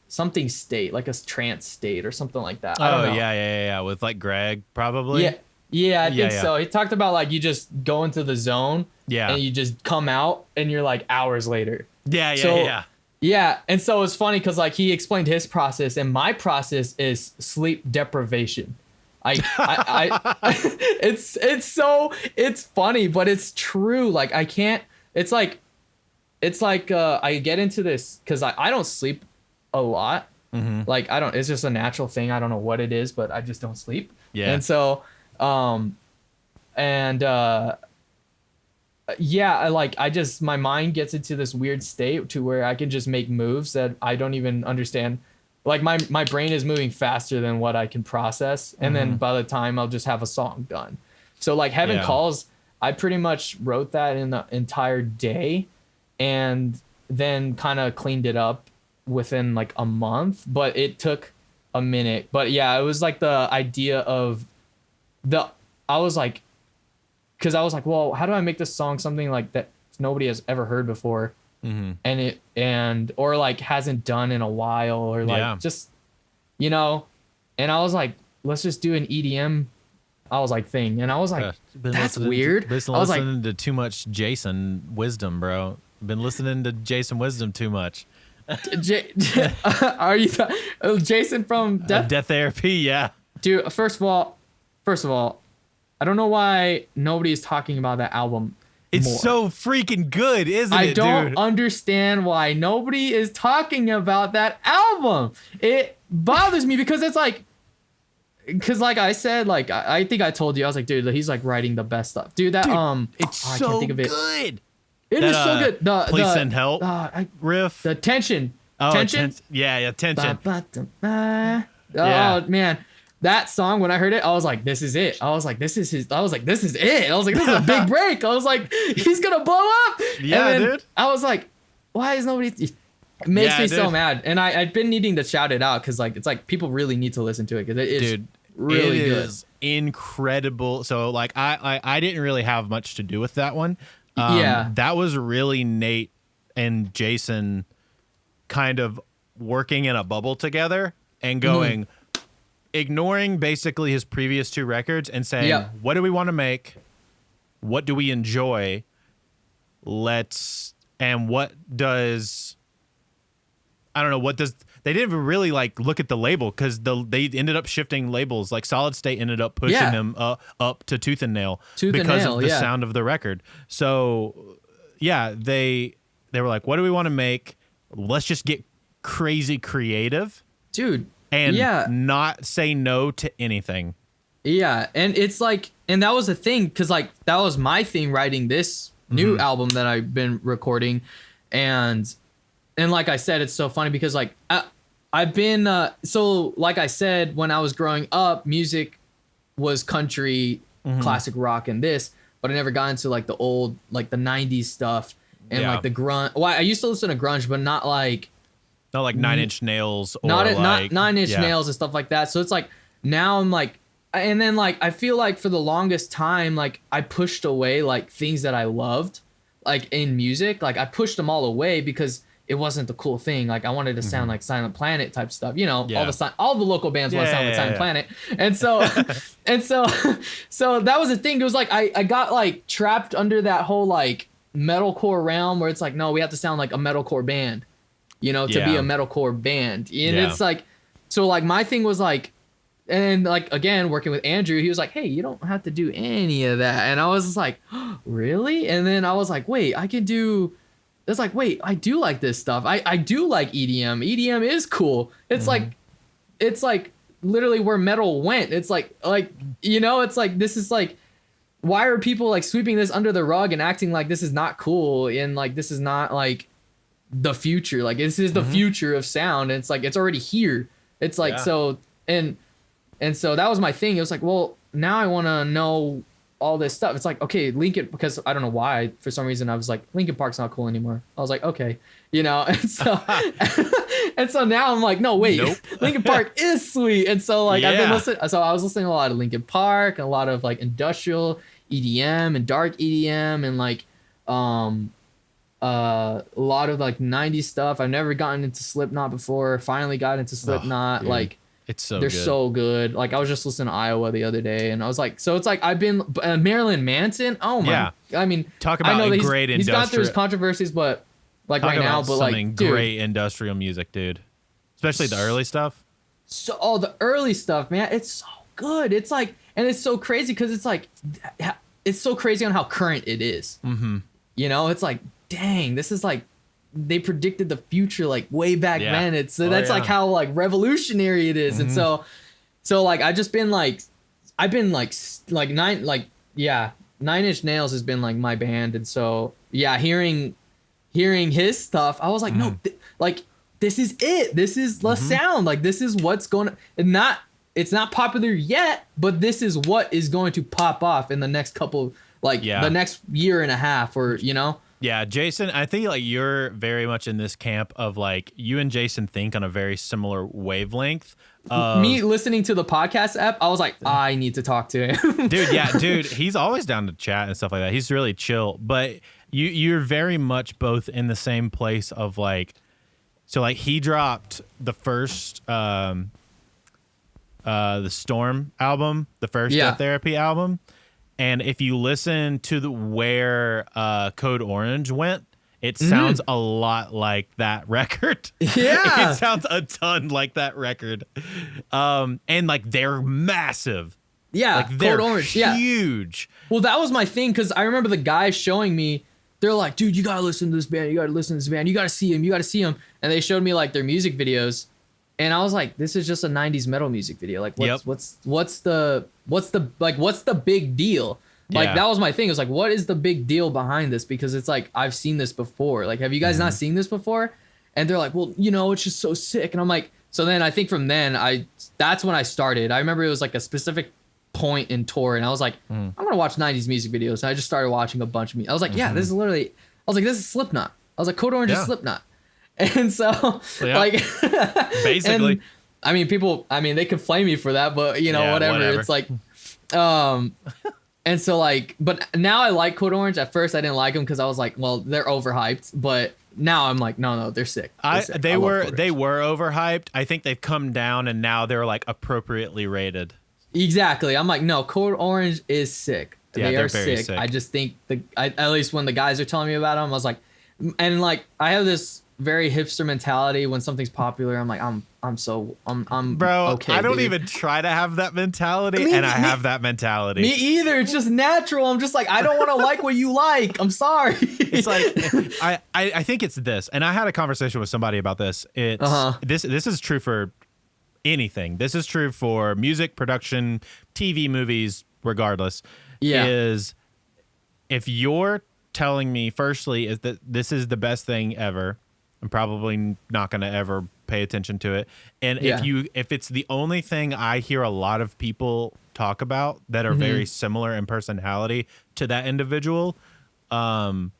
something state, like a trance state or something like that. I don't know. Yeah. With like Greg, probably. Yeah, I think so. He talked about like you just go into the zone, and you just come out, and you're like hours later. Yeah, and so it's funny because like he explained his process, and my process is sleep deprivation. I it's funny, but it's true. Like I can't. It's like I get into this because I don't sleep a lot. Like I don't. It's just a natural thing. I don't know what it is, but I just don't sleep. Yeah. And so my mind gets into this weird state to where I can just make moves that I don't even understand. Like my brain is moving faster than what I can process. And then by the time I'll just have a song done. So like Heaven Calls, I pretty much wrote that in the entire day and then kind of cleaned it up within like a month, but it took a minute. But yeah, it was like the idea of I was like, well, how do I make this song something like that nobody has ever heard before, or like hasn't done in a while, or like just, you know, and I was like, let's just do an EDM. I was like thing, and I was like, that's weird. I was listening to too much Jason Wisdom, bro. Been listening to Jason Wisdom too much. Are you Jason from Death Therapy? Yeah, dude. First of all, I don't know why nobody's talking about that album. It's more. So freaking good, isn't it, dude? I don't understand why nobody is talking about that album. It bothers me because it's like, like I said, like I think I told you, I was like, dude, he's like writing the best stuff, dude. That it's so I can't think of it. good. It is so good. Please send help riff. The tension. Tension. Tension. Oh man. That song, when I heard it, I was like, this is it. I was like, this is it. I was like, this is a big break. I was like, he's going to blow up. Yeah, dude. I was like, why is nobody... It makes me so mad. And I've been needing to shout it out because like it's like people really need to listen to it because it is really good. It is incredible. So like I didn't really have much to do with that one. That was really Nate and Jason kind of working in a bubble together and going... ignoring basically his previous two records and saying, what do we want to make? What do we enjoy? And what does, I don't know, what does, they didn't really like look at the label because they ended up shifting labels. Like Solid State ended up pushing them up to Tooth and Nail because of the sound of the record. So they were like, what do we want to make? Let's just get crazy creative. Dude. And not say no to anything. Yeah, and it's like, and that was the thing, because like that was my thing writing this new album that I've been recording, and like I said, it's so funny because like I've been so like I said, when I was growing up, music was country, classic rock, and this, but I never got into like the old like the '90s stuff and like the grunge. Well, I used to listen to grunge, but not like. Not like Nine Inch Nails or not like... Nine Inch Nails and stuff like that. So it's like, now I'm like, and then like, I feel like for the longest time, like I pushed away like things that I loved, like in music, like I pushed them all away because it wasn't the cool thing. Like I wanted to sound like Silent Planet type stuff, you know, all the local bands want to sound like Silent Planet. And so, so that was the thing. It was like, I got like trapped under that whole like metalcore realm where it's like, no, we have to sound like a metalcore band. You know, to be a metalcore band. And it's like, so like my thing was like, and like, again, working with Andrew, he was like, hey, you don't have to do any of that. And I was just like, oh, really? And then I was like, wait, I can do, it's like, wait, I do like this stuff. I do like EDM. EDM is cool. It's like literally where metal went. It's like, you know, it's like, this is like, why are people like sweeping this under the rug and acting like this is not cool? And like, this is not like, the future, like this is the future of sound, and it's like it's already here. It's like so and so that was my thing. It was like, well, now I want to know all this stuff. It's like, okay, Linkin, because I don't know why, for some reason I was like, Linkin Park's not cool anymore. I was like, okay, you know, and so and so now I'm like, no, wait, Linkin Park is sweet. And so like I've been listening, so I was listening to a lot of Linkin Park and a lot of like industrial EDM and dark EDM and like a lot of like 90s stuff. I've never gotten into Slipknot before. Finally got into Slipknot. Like they're so good. Like I was just listening to Iowa the other day, and I was like, so it's like I've been Marilyn Manson. Oh my! I mean, talk about great industrial. He's gone through his controversies, but like right now, but like great industrial music, dude. Especially the early stuff. So the early stuff, man, it's so good. It's like, and it's so crazy because it's like, it's so crazy on how current it is. You know, it's like, dang, this is like they predicted the future like way back then. It's that's like how like revolutionary it is. And so like I've been like Nine Inch Nails has been like my band. And so hearing his stuff, I was like, no, like this is it. This is the sound. Like this is what's going to, and it's not popular yet, but this is what is going to pop off in the next couple, like the next year and a half, or you know. Yeah, Jason, I think like you're very much in this camp of like you and Jason think on a very similar wavelength. Me listening to the podcast app, I was like, I need to talk to him. Dude, he's always down to chat and stuff like that. He's really chill, but you're very much both in the same place of like, so like he dropped the first the Storm album, the first Death Therapy album. And if you listen to where Code Orange went It sounds a lot like that record. Yeah. It sounds a ton like that record. And like they're massive. Yeah, like they're Code Orange, huge. Well, that was my thing, because I remember the guys showing me, they're like, dude, you gotta listen to this band, you gotta listen to this band, you gotta see him. And they showed me like their music videos, and I was like, this is just a 90s metal music video. Like what's the big deal? Like that was my thing. It was like, what is the big deal behind this? Because it's like, I've seen this before. Like, have you guys not seen this before? And they're like, well, it's just so sick. And I'm like, so then I think from then that's when I started. I remember it was like a specific point in tour, and I was like, I'm gonna watch 90s music videos. And I just started watching a bunch of I was like, yeah, this is literally, I was like, this is Slipknot. I was like, Code Orange is Slipknot. And so like basically, and, I mean, people, they could flame me for that, but whatever. It's like, and so like, but now I like Code Orange. At first I didn't like them because I was like, well, they're overhyped, but now I'm like, no, they're sick. They were overhyped. I think they've come down, and now they're like appropriately rated. Exactly. I'm like, no, Code Orange is sick. Yeah, they they're are very sick. sick. I just think at least when the guys are telling me about them, I was like, and like, I have this very hipster mentality when something's popular. I'm like, I'm bro, okay, I don't dude. even try to have that mentality, and I have that mentality. Me either. It's just natural. I'm just like, I don't want to like what you like. I'm sorry. It's like I think it's this, and I had a conversation with somebody about this. It's this is true for anything. This is true for music, production, TV, movies, regardless. Yeah. Is if you're telling me, firstly, is that this is the best thing ever, I'm probably not going to ever pay attention to it. And if it's the only thing I hear a lot of people talk about that are very similar in personality to that individual, I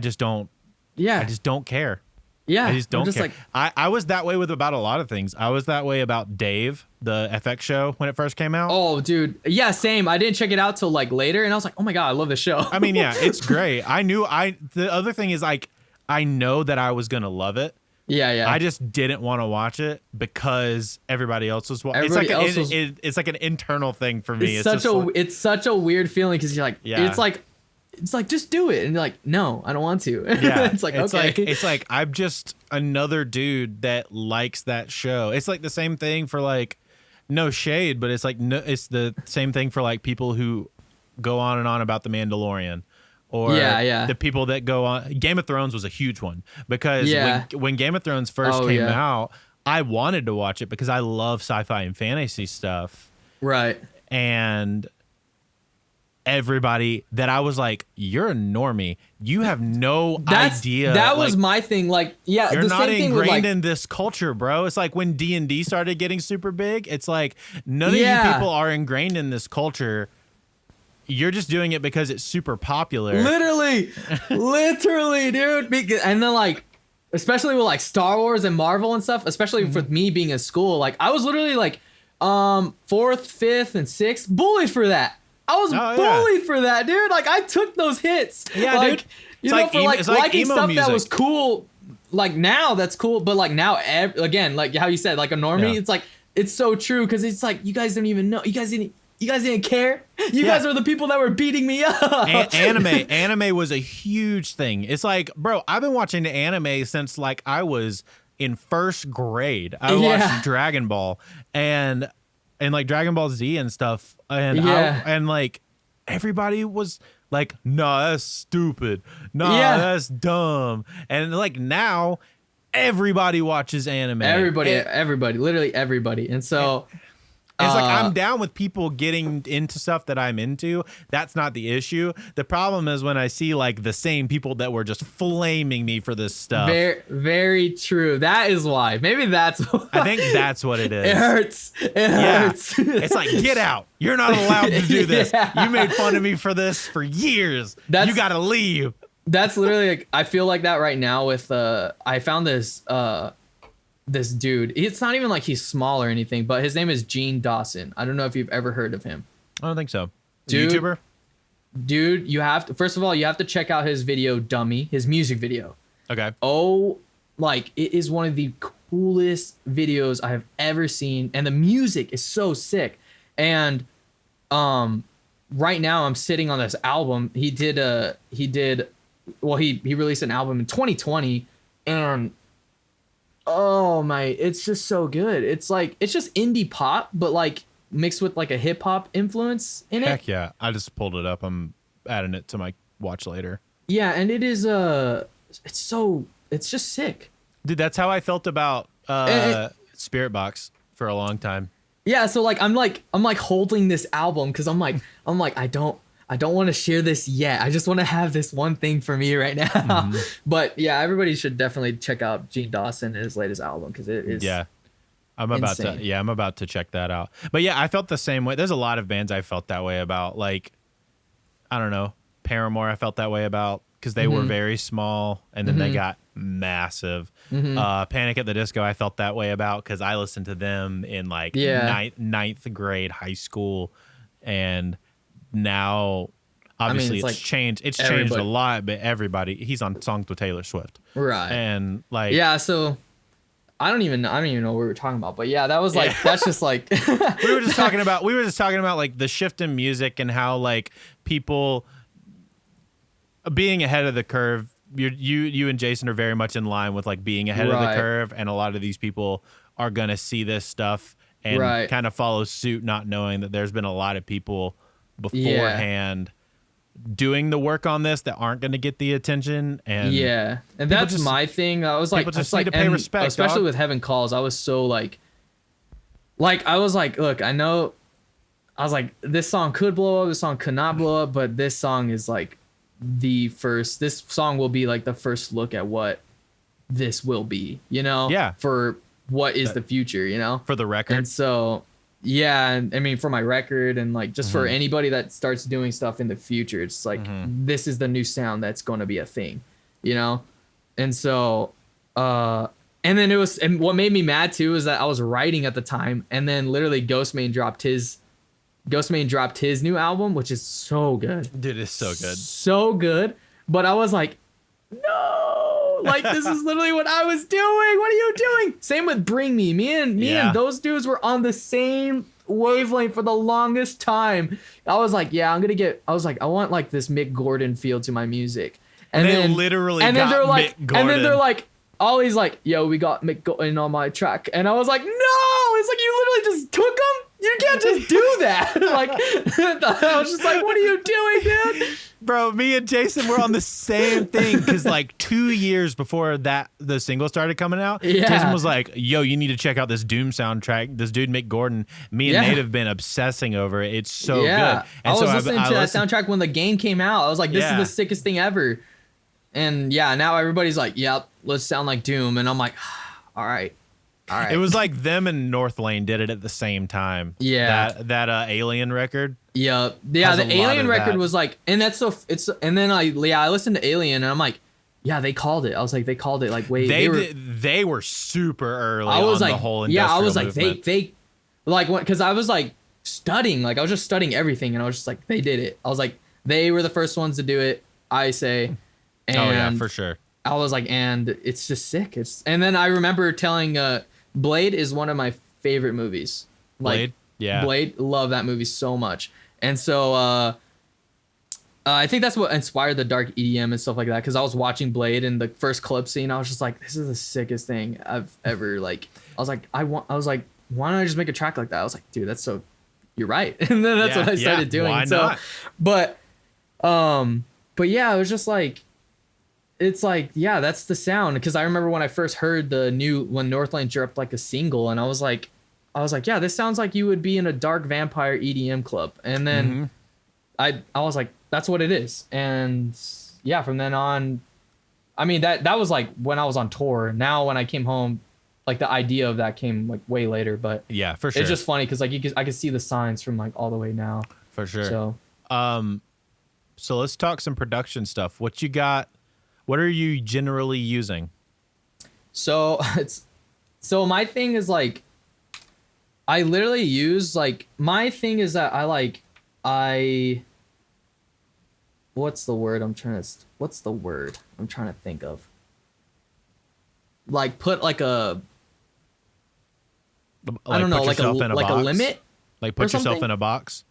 just don't. Yeah, I just don't care. Yeah, I just don't care. Like, I was that way with about a lot of things. I was that way about Dave, the FX show, when it first came out. Oh, dude. Yeah, same. I didn't check it out till like later, and I was like, oh my God, I love this show. I mean, yeah, it's great. The other thing is like, I know that I was going to love it. Yeah. I just didn't want to watch it because everybody else was watching. It's like an internal thing for me. It's such a weird feeling, because you're like, it's like, just do it. And you're like, no, I don't want to. Yeah. okay. It's like, I'm just another dude that likes that show. It's like the same thing for like, no shade, but it's like, it's the same thing for like people who go on and on about The Mandalorian. Or the people that go on. Game of Thrones was a huge one, because when Game of Thrones first came out, I wanted to watch it because I love sci-fi and fantasy stuff. Right. And everybody that I was like, you're a normie. You have no idea. That was my thing. Like, yeah, you're the not same thing ingrained with, in this culture, bro. It's like when D&D started getting super big. It's like none of you people are ingrained in this culture. You're just doing it because it's super popular. Literally, dude. And then like, especially with like Star Wars and Marvel and stuff, especially for me being in school, like I was literally like 4th, 5th, and 6th bullied for that. I was bullied for that, dude. Like I took those hits. Yeah, like, dude. For liking stuff music that was cool. Like now that's cool, but like now again, like how you said, like a normie, it's like, it's so true, because it's like, you guys don't even know. You guys didn't care. You guys are the people that were beating me up. Anime was a huge thing. It's like, bro, I've been watching anime since like I was in 1st grade. I watched Dragon Ball and like Dragon Ball Z and stuff. And and like everybody was like, nah, that's stupid. Nah, that's dumb. And like now everybody watches anime. Everybody, literally everybody. And so it's like, I'm down with people getting into stuff that I'm into. That's not the issue. The problem is when I see like the same people that were just flaming me for this stuff. Very, very true. That is why. Maybe that's why. I think that's what it is. It hurts. It hurts. It's like, get out. You're not allowed to do this. You made fun of me for this for years. You got to leave. That's literally like, I feel like that right now with I found this dude. It's not even like he's small or anything, but his name is Gene Dawson. I don't know if you've ever heard of him. I don't think so. YouTuber? Dude, you have to, first of all, you have to check out his video, Dummy, his music video. Okay. Oh, like it is one of the coolest videos I have ever seen, and the music is so sick. And right now I'm sitting on this album. He did well, he released an album in 2020, and oh my, it's just so good. It's like, it's just indie pop, but like mixed with like a hip hop influence in it. Heck yeah. I just pulled it up. I'm adding it to my watch later. Yeah. And it is, it's just sick. Dude, that's how I felt about Spirit Box for a long time. Yeah. So like, I'm like holding this album, cause I'm like, I don't want to share this yet. I just want to have this one thing for me right now. Mm-hmm. But yeah, everybody should definitely check out Gene Dawson and his latest album, because it is I'm about to check that out. But yeah, I felt the same way. There's a lot of bands I felt that way about. Like, I don't know, Paramore I felt that way about, because they were very small and then they got massive. Panic at the Disco I felt that way about, because I listened to them in like ninth grade high school, and now obviously it's changed. It's changed a lot, but he's on songs with Taylor Swift, right? And like, yeah, so I don't even know what we were talking about, but yeah, that was like that's just like we were just talking about like the shift in music and how like people being ahead of the curve. You and Jason are very much in line with like being ahead of the curve, and a lot of these people are gonna see this stuff and kind of follow suit, not knowing that there's been a lot of people beforehand doing the work on this that aren't going to get the attention. And and that's my thing. I was like, people just need to pay respect, especially with Heaven Calls. I was so like I was like, look, I know, I was like, this song could blow up, this song could not blow up, but this song is like this song will be like the first look at what this will be, for what is the future, for the record. And so yeah, I mean, for my record, and like just for anybody that starts doing stuff in the future, it's like this is the new sound that's going to be a thing, And so and then and what made me mad too is that I was writing at the time, and then literally Ghostman dropped his new album, which is so good. Dude, it's so good. So good. But I was like, no, like this is literally what I was doing. What are you doing? Same with Bring Me. Me and those dudes were on the same wavelength for the longest time. I was like, I want like this Mick Gordon feel to my music. And they then literally and then got they're like, Mick Gordon. And then they're like, Ollie's like, yo, we got Mick Gordon on my track. And I was like, no, it's like you literally just took him. You can't just do that. Like, I was just like, what are you doing, dude? Bro, me and Jason were on the same thing, because like 2 years before the single started coming out, Jason was like, yo, you need to check out this Doom soundtrack. This dude, Mick Gordon. Me and Nate have been obsessing over it. It's so good. And I was listening to that soundtrack when the game came out. I was like, this is the sickest thing ever. And now everybody's like, yep, let's sound like Doom. And I'm like, all right. It was like them and North Lane did it at the same time. Yeah. That Alien record. Yeah. The Alien record was like, and that's so and then I listened to Alien, and I'm like, they called it. I was like, they called it like way. They were super early on the whole industrial I was like, movement. they like what, because I was like studying, like I was just studying everything, and I was just like, they did it. I was like, they were the first ones to do it, I say. And for sure. I was like, and it's just sick. And then I remember telling Blade is one of my favorite movies. Blade? Yeah. Blade, love that movie so much. And so I think that's what inspired the dark EDM and stuff like that, because I was watching Blade, and the first club scene, I was just like, this is the sickest thing I've ever, like, I was like, why don't I just make a track like that? I was like, dude, that's so, you're right. And then that's what I started doing. Why not? But yeah, it was just like, it's like, that's the sound. Because I remember when I first heard when Northlane dropped like a single, and I was like, yeah, this sounds like you would be in a dark vampire EDM club. And then I was like, that's what it is. And from then on, I mean, that was like when I was on tour. Now when I came home, like the idea of that came like way later. But yeah, for sure. It's just funny because like I could see the signs from like all the way now. For sure. So let's talk some production stuff. What you got? What are you generally using? So my thing is like, I literally use like, my thing is that what's the word I'm trying to think of? Like put like a, I don't know, like a limit. Like put yourself in a box?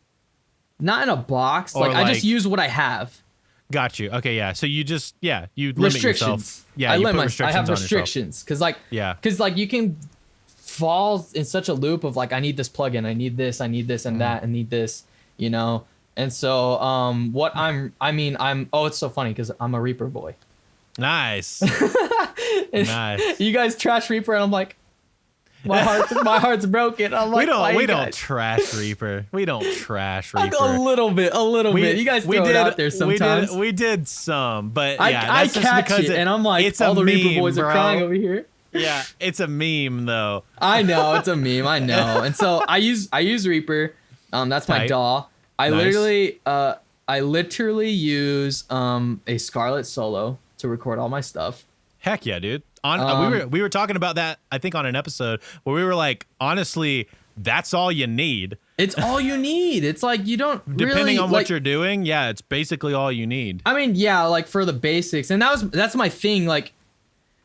Not in a box. Like I just use what I have. Got you. Okay, yeah. So you just you limit yourself. Yeah, you put restrictions. I have restrictions because like you can fall in such a loop of like I need this plugin, I need this and that, I need this, you know. And so it's so funny because I'm a Reaper boy. Nice. Nice. You guys trash Reaper and I'm like, my heart's broken. I'm like, we don't trash Reaper. We don't trash Reaper. Like a little bit. You guys throw it out there sometimes. We did some, but I catch it and I'm like, all the Reaper boys are crying over here. Yeah, it's a meme though. I know it's a meme. I know, and so I use Reaper. That's my DAW. I literally use a Scarlett Solo to record all my stuff. Heck yeah, dude. We were talking about that, I think, on an episode where we were like, honestly, that's all you need. It's all you need. It's like you don't depending on what you're doing. Yeah, it's basically all you need. I mean, yeah, like for the basics, and that's my thing. Like,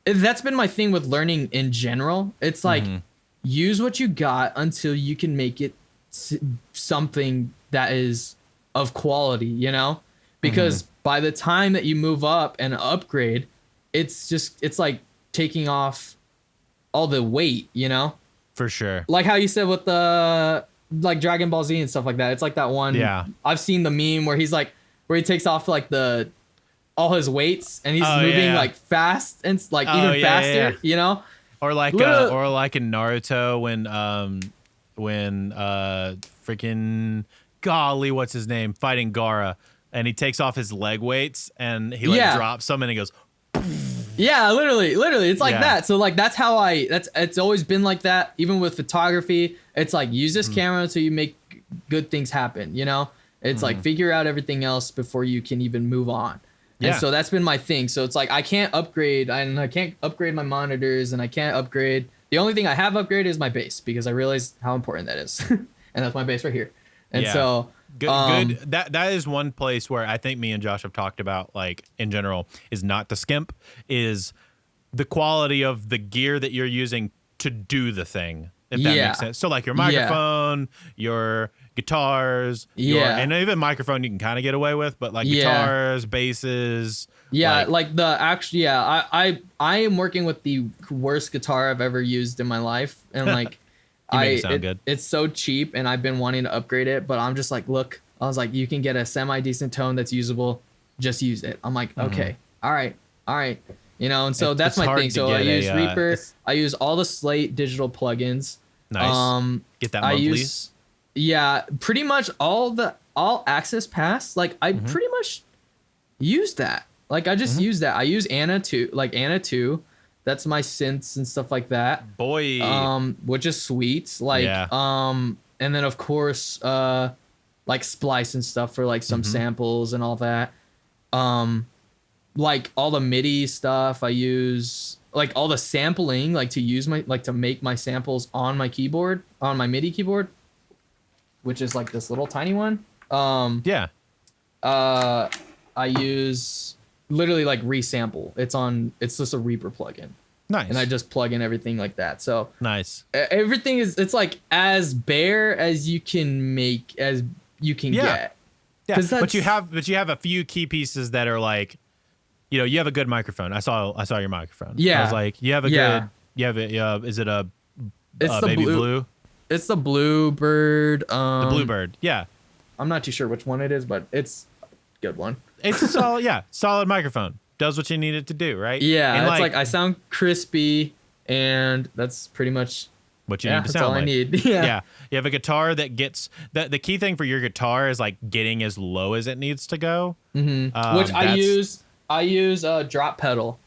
that's been my thing with learning in general. It's like use what you got until you can make it something that is of quality, you know? Because by the time that you move up and upgrade, it's like taking off all the weight, you know? For sure. Like how you said with the like Dragon Ball Z and stuff like that. It's like that one. Yeah. I've seen the meme where he takes off like all his weights and he's moving like fast and like even faster, you know? Or like in Naruto when freaking golly, what's his name? Fighting Gaara, and he takes off his leg weights and he drops them and he goes. Yeah, literally, it's like that. So like that's how it's always been like that. Even with photography, it's like use this camera until you make good things happen. You know, it's like figure out everything else before you can even move on. Yeah. And so that's been my thing. So it's like I can't upgrade, and I can't upgrade my monitors, and I can't upgrade. The only thing I have upgraded is my bass because I realized how important that is, and that's my bass right here. And so. Good. That is one place where I think me and Josh have talked about, like in general, is not to skimp, is the quality of the gear that you're using to do the thing, if that makes sense. So like your microphone, your guitars, and even microphone you can kind of get away with, but like guitars, basses. Yeah, I am working with the worst guitar I've ever used in my life, and like. You make it sound good. It's so cheap, and I've been wanting to upgrade it, but I'm just like, look, I was like, you can get a semi-decent tone that's usable, just use it. I'm like, okay, all right, you know, and so that's my thing. So I use Reaper, I use all the Slate digital plugins. Nice. Get that monthly. Pretty much all Access Pass. Like I pretty much use that. Like I just use that. I use Anna 2. That's my synths and stuff like that. Boy. Which is sweet. Like, and then of course, like Splice and stuff for like some samples and all that. Like all the MIDI stuff I use, like all the sampling, like to make my samples on my keyboard, on my MIDI keyboard, which is like this little tiny one. I use literally like resample. It's just a Reaper plugin. Nice. And I just plug in everything like that. So nice. Everything it's like as bare as you can make, as you can get. Yeah. But you have a few key pieces that are like, you know, you have a good microphone. I saw your microphone. Yeah. I was like, is it a baby blue? It's the Bluebird. The Bluebird. Yeah. I'm not too sure which one it is, but it's a good one. It's a solid microphone. Does what you need it to do, right? Yeah, and it's like I sound crispy, and that's pretty much what you need to sound all like. I need. Yeah. You have a guitar that gets the key thing for your guitar is like getting as low as it needs to go. Which I use a drop pedal.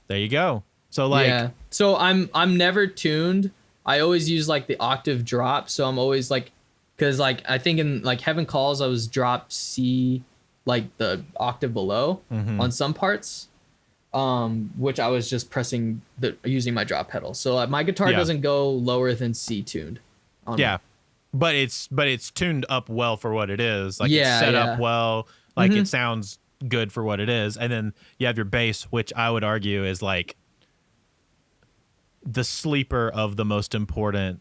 There you go. So like, so I'm never tuned. I always use like the octave drop. So I'm always like, because like I think in like Heaven Calls I was drop C. Like the octave below on some parts, which I was just pressing using my drop pedal. So my guitar doesn't go lower than C tuned. But it's tuned up well for what it is. Like it's set up well. Like it sounds good for what it is. And then you have your bass, which I would argue is like the sleeper of the most important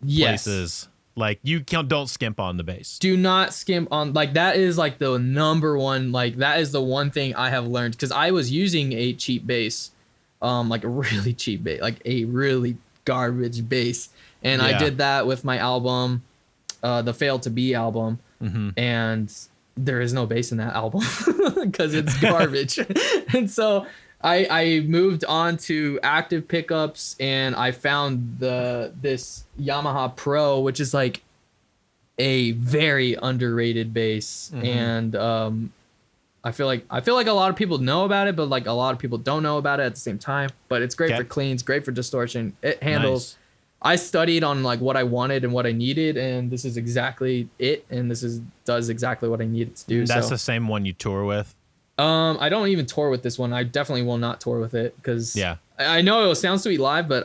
places. Like don't skimp on the bass. Do not skimp on, like, that is like the number one, like that is the one thing I have learned, because I was using a cheap bass, like a really cheap bass, like a really garbage bass, and I did that with my album, the Failed to Be album, and there is no bass in that album because it's garbage. And so I moved on to active pickups, and I found this Yamaha Pro, which is like a very underrated bass. And I feel like a lot of people know about it, but like a lot of people don't know about it at the same time. But it's great for cleans, great for distortion. It handles. Nice. I studied on like what I wanted and what I needed, and this is exactly it. And does exactly what I needed to do. That's the same one you tour with. I don't even tour with this one. I definitely will not tour with it because I know it will sound sweet live, but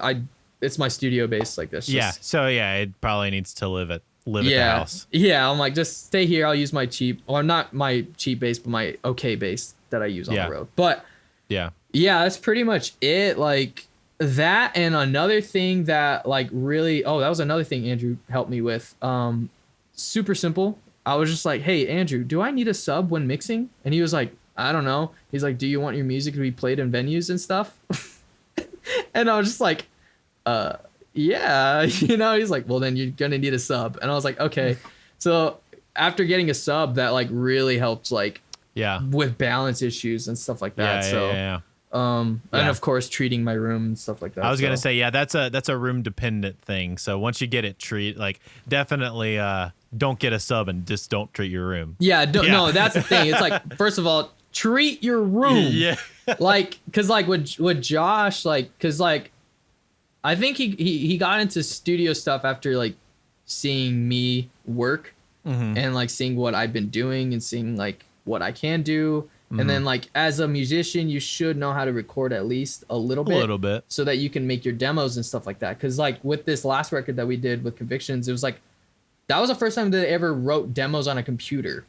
it's my studio bass like this. So it probably needs to live at the house. Yeah, I'm like, just stay here. I'll use my cheap, or not my cheap bass, but my okay bass that I use on the road. But yeah, that's pretty much it. Like that, and another thing that like really, that was another thing Andrew helped me with. Super simple. I was just like, hey Andrew, do I need a sub when mixing? And he was like, I don't know. He's like, do you want your music to be played in venues and stuff? And I was just like, yeah, he's like, well, then you're going to need a sub. And I was like, okay. So after getting a sub, that like really helped, like, with balance issues and stuff like that. And of course, treating my room and stuff like that. I was going to say, that's a room dependent thing. So once you get it like definitely, don't get a sub and just don't treat your room. No, that's the thing. It's like, first of all, treat your room. Like, cause like with Josh, like, cause like, I think he got into studio stuff after like seeing me work and like seeing what I've been doing and seeing like what I can do. And then like as a musician, you should know how to record at least a little bit so that you can make your demos and stuff like that. Cause like with this last record that we did with Convictions, it was like, that was the first time that I ever wrote demos on a computer,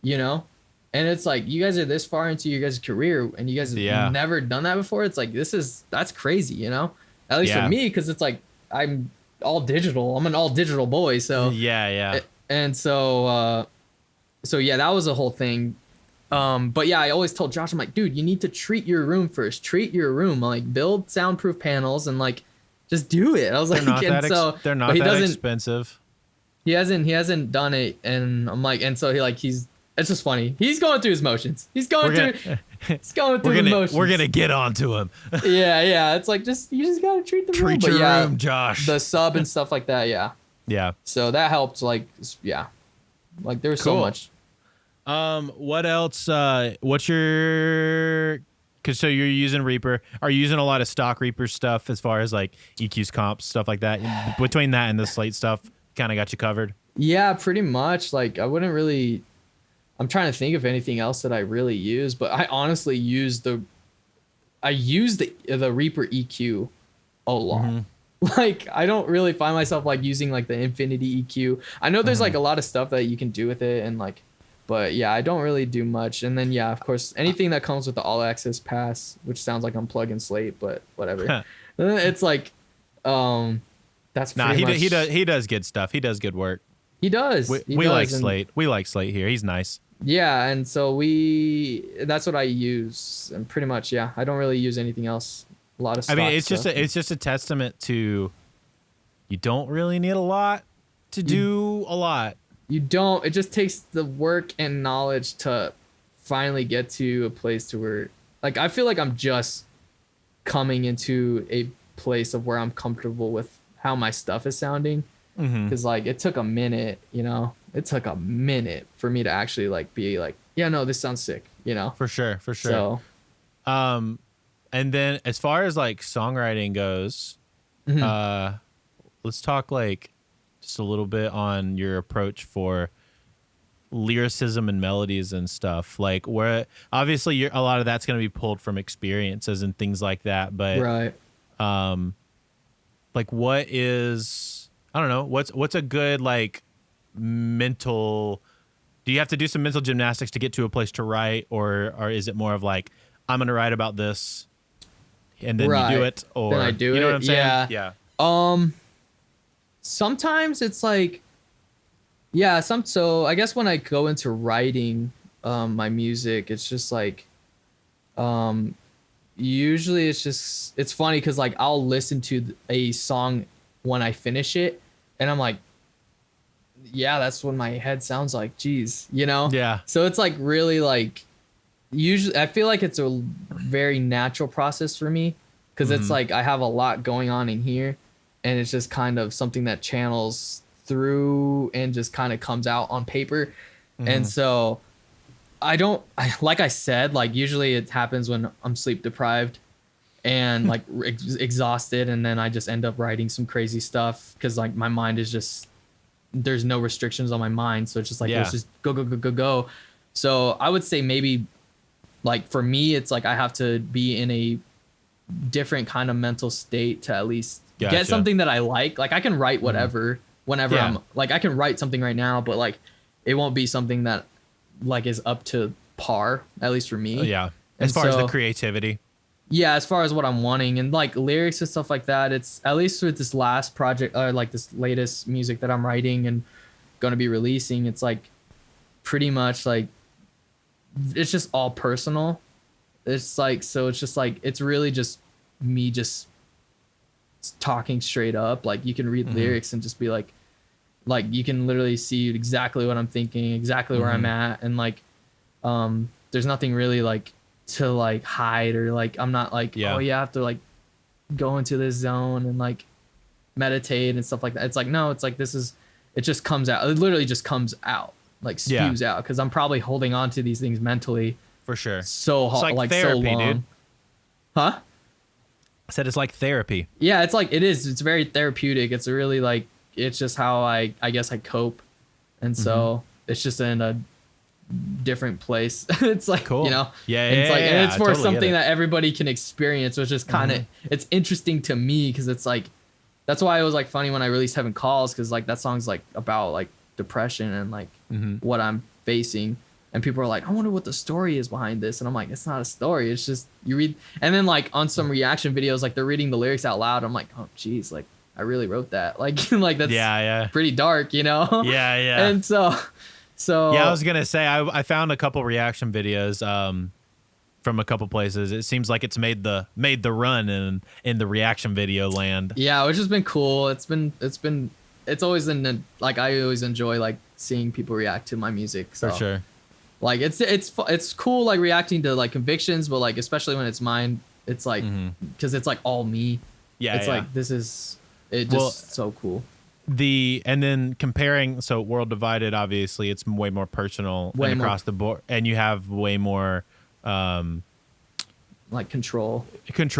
And it's like, you guys are this far into your guys' career and you guys have never done that before. It's like, that's crazy, At least for me, because it's like, I'm all digital. I'm an all digital boy. So and so that was a whole thing. But yeah, I always told Josh, I'm like, dude, you need to treat your room first. Treat your room. Like, build soundproof panels and like, just do it. I was like, they're not that expensive. He hasn't done it, and I'm like, and so it's just funny. He's going through his motions. He's going through the motions. We're gonna get onto him. Yeah. It's like, you just gotta treat the room. Treat your room, Josh. The sub and stuff like that. Yeah. So that helped. Like, like there was so much. What else? What's your? Cause so you're using Reaper. Are you using a lot of stock Reaper stuff as far as like EQs, comps, stuff like that? Between that and the Slate stuff, kind of got you covered. Yeah, pretty much. Like I wouldn't really. I'm trying to think of anything else that I really use, but I honestly use the Reaper EQ a lot. Like I don't really find myself like using like the Infinity EQ. I know there's like a lot of stuff that you can do with it and like, but yeah, I don't really do much. And then of course, anything that comes with the All Access Pass, which sounds like I'm plugging Slate, but whatever. It's like, that's pretty much. He does good stuff. He does good work. He does. We like Slate. We like Slate here. He's nice. Yeah, and so that's what I use, and pretty much, I don't really use anything else. A lot of stuff. I mean, it's just a testament to you don't really need a lot to do a lot. You don't. It just takes the work and knowledge to finally get to a place to where, like, I feel like I'm just coming into a place of where I'm comfortable with how my stuff is sounding. Because like it took a minute, it took a minute for me to actually like be like, yeah, no, this sounds sick, For sure. So, and then as far as like songwriting goes, let's talk like just a little bit on your approach for lyricism and melodies and stuff. Like where obviously a lot of that's going to be pulled from experiences and things like that. But like what is, I don't know, what's a good like mental, do you have to do some mental gymnastics to get to a place to write, or is it more of like, I'm going to write about this and then you do it, or then I do you know it. What I'm saying? Yeah. sometimes it's like, yeah, so I guess when I go into writing my music, it's just like, usually it's funny because like I'll listen to a song when I finish it and I'm like, yeah, that's what my head sounds like. Jeez, you know? Yeah. So it's like really like, usually I feel like it's a very natural process for me because it's like I have a lot going on in here and it's just kind of something that channels through and just kind of comes out on paper. And so like I said, like usually it happens when I'm sleep deprived and like exhausted, and then I just end up writing some crazy stuff because like my mind is just, there's no restrictions on my mind, so it's just like let's just go. So I would say maybe like for me it's like I have to be in a different kind of mental state to at least get something that I like I can write whatever whenever I'm like, I can write something right now, but like it won't be something that like is up to par, at least for me. As far as the creativity. Yeah, as far as what I'm wanting and like lyrics and stuff like that, it's at least with this last project or like this latest music that I'm writing and going to be releasing, it's like pretty much like it's just all personal. It's like, so it's just like, it's really just me just talking straight up. Like you can read lyrics and just be like you can literally see exactly what I'm thinking, exactly where I'm at. And like, there's nothing really like to like hide or like, I'm not like, oh yeah, I have to like go into this zone and like meditate and stuff like that. It's like, no, it's like, it just comes out. It literally just comes out, like spews out. Cause I'm probably holding on to these things mentally. For sure. So hard, like therapy, so long. Dude. Huh? I said it's like therapy. Yeah, it's like, it is. It's very therapeutic. It's really like, it's just how I guess I cope. And so it's just in a different place. It's like, cool. You know, and it's for totally something that everybody can experience, which is kind of, it's interesting to me. Cause it's like, that's why it was like funny when I released Heaven Calls. Cause like that song's like about like depression and like what I'm facing. And people are like, I wonder what the story is behind this. And I'm like, it's not a story. It's just you read. And then like on some reaction videos, like they're reading the lyrics out loud. I'm like, oh, geez, like I really wrote that. Like, like that's pretty dark, you know? Yeah. And so yeah, I was going to say, I found a couple reaction videos from a couple places. It seems like it's made the run in the reaction video land. Yeah, which has been cool. It's always like, I always enjoy like seeing people react to my music. So. For sure. Like it's cool like reacting to like convictions, but like especially when it's mine, it's like because it's like all me. Yeah, it's like this is so cool. And then comparing, so World Divided, obviously it's way more personal across the board, and you have way more like control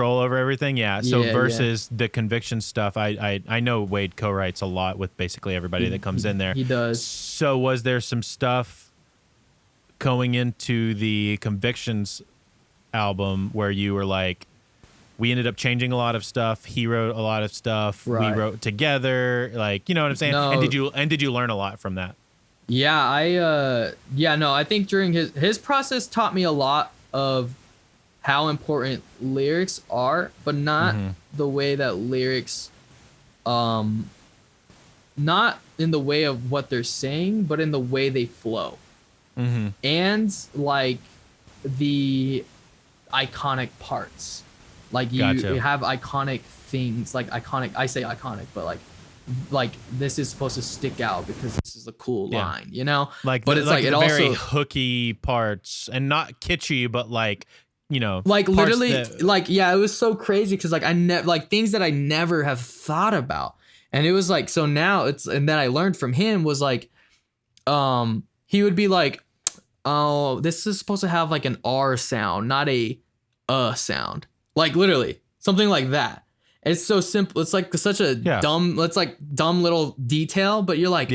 over everything. Yeah. So versus the conviction stuff, I know Wade co-writes a lot with basically everybody that comes in there. He does. So was there some stuff going into the Convictions album where you were like, we ended up changing a lot of stuff, he wrote a lot of stuff, we wrote together, like, you know what I'm saying? No. And did you learn a lot from that? Yeah, I think during his process taught me a lot of how important lyrics are, but not the way that lyrics not in the way of what they're saying, but in the way they flow. And like the iconic parts, like you have iconic things, like iconic. I say iconic, but like this is supposed to stick out because this is a cool line, you know. Like, but it's like it very also hooky parts and not kitschy, but like, you know, like literally, like it was so crazy because like I never like things that I never have thought about, and it was like so now it's and then I learned from him was like, he would be like, oh, this is supposed to have like an R sound, not a sound. Like literally something like that. It's so simple. It's like such a dumb little detail, but you're like,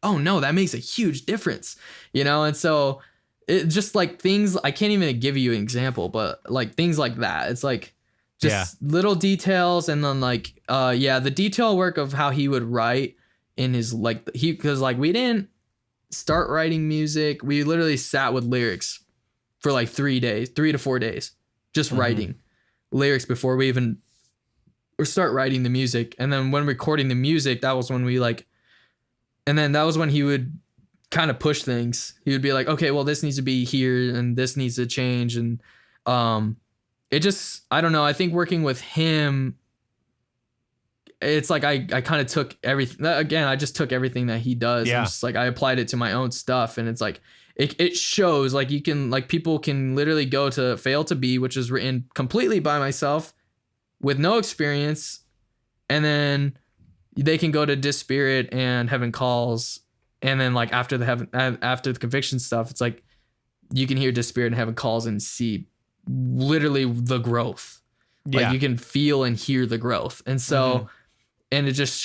oh no, that makes a huge difference, you know? And so it just like things, I can't even give you an example, but like things like that. It's like just little details. And then like, the detail work of how he would write in his, like cause like we didn't start writing music. We literally sat with lyrics for like 3 to 4 days, just writing lyrics before we even start writing the music. And then when recording the music, that was when we like, and then that was when he would kind of push things. He would be like, okay, well, this needs to be here and this needs to change. And it just, I don't know. I think working with him, it's like I kind of took everything. Again, I just took everything that he does. Yeah. And just like I applied it to my own stuff. And it's like, it shows like you can, like people can literally go to Fail to Be, which is written completely by myself with no experience. And then they can go to Dispirit and Heaven Calls. And then like after the Conviction stuff, it's like you can hear Dispirit and Heaven Calls and see literally the growth. Like you can feel and hear the growth. And so, and it just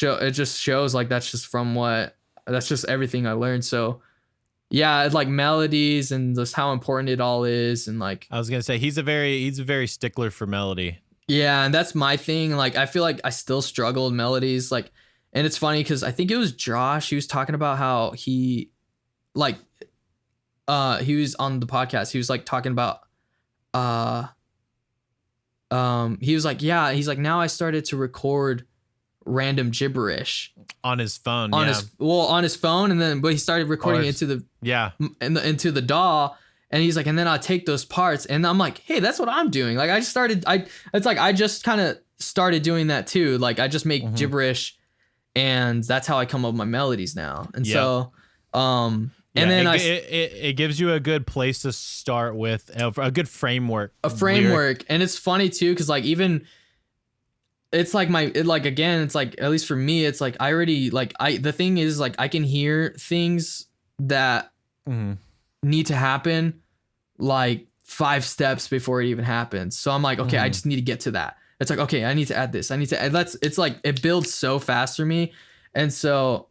shows like that's just everything I learned. So yeah, like melodies and just how important it all is. And like, I was going to say, he's a very stickler for melody. Yeah. And that's my thing. Like, I feel like I still struggle with melodies. Like, and it's funny because I think it was Josh. He was talking about how he was on the podcast. He was like talking about, he was like, yeah, he's like, now I started to record random gibberish on his phone. On his phone. And then, but he started recording into the DAW. And he's like, and then I'll take those parts. And I'm like, hey, that's what I'm doing. Like I just kind of started doing that too. Like I just make gibberish. And that's how I come up with my melodies now. And so, and then it gives you a good place to start with, a good framework. And it's funny too, because like even it's like again, it's like at least for me, it's like I already the thing is like I can hear things that need to happen like 5 steps before it even happens. So I'm like, okay, I just need to get to that. It's like, okay, I need to add this. It's like, it builds so fast for me. And so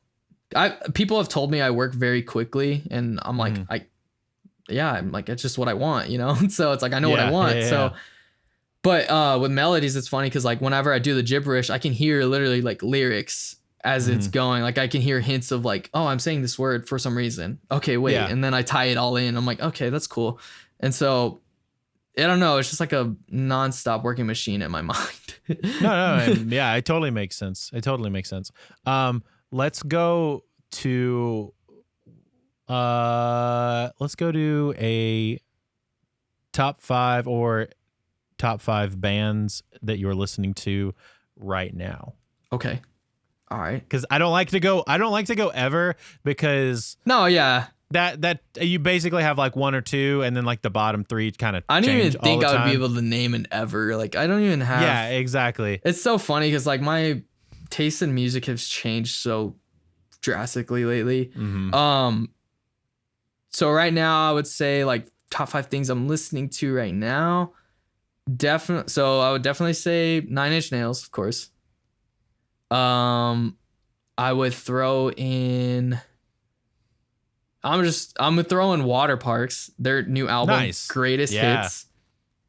people have told me I work very quickly and I'm like, I'm like, it's just what I want, you know? So it's like, I know what I want. So, but with melodies, it's funny. Cause like whenever I do the gibberish, I can hear literally like lyrics as it's going. Like I can hear hints of like, oh, I'm saying this word for some reason. Okay, wait. Yeah. And then I tie it all in. I'm like, okay, that's cool. And so I don't know. It's just like a nonstop working machine in my mind. No. Yeah, it totally makes sense. Let's go to a top 5 or top 5 bands that you're listening to right now. Okay. All right. Because I don't like to go ever because that you basically have like 1 or 2 and then like the bottom 3 kind of I don't even think I would be able to name an ever. Like I don't even have. Yeah, exactly. It's so funny because like my taste in music has changed so drastically lately. So right now I would say like top 5 things I'm listening to right now. So I would definitely say 9 Inch Nails, of course. I would throw in. I'm throwing Water Parks, their new album, Greatest Hits.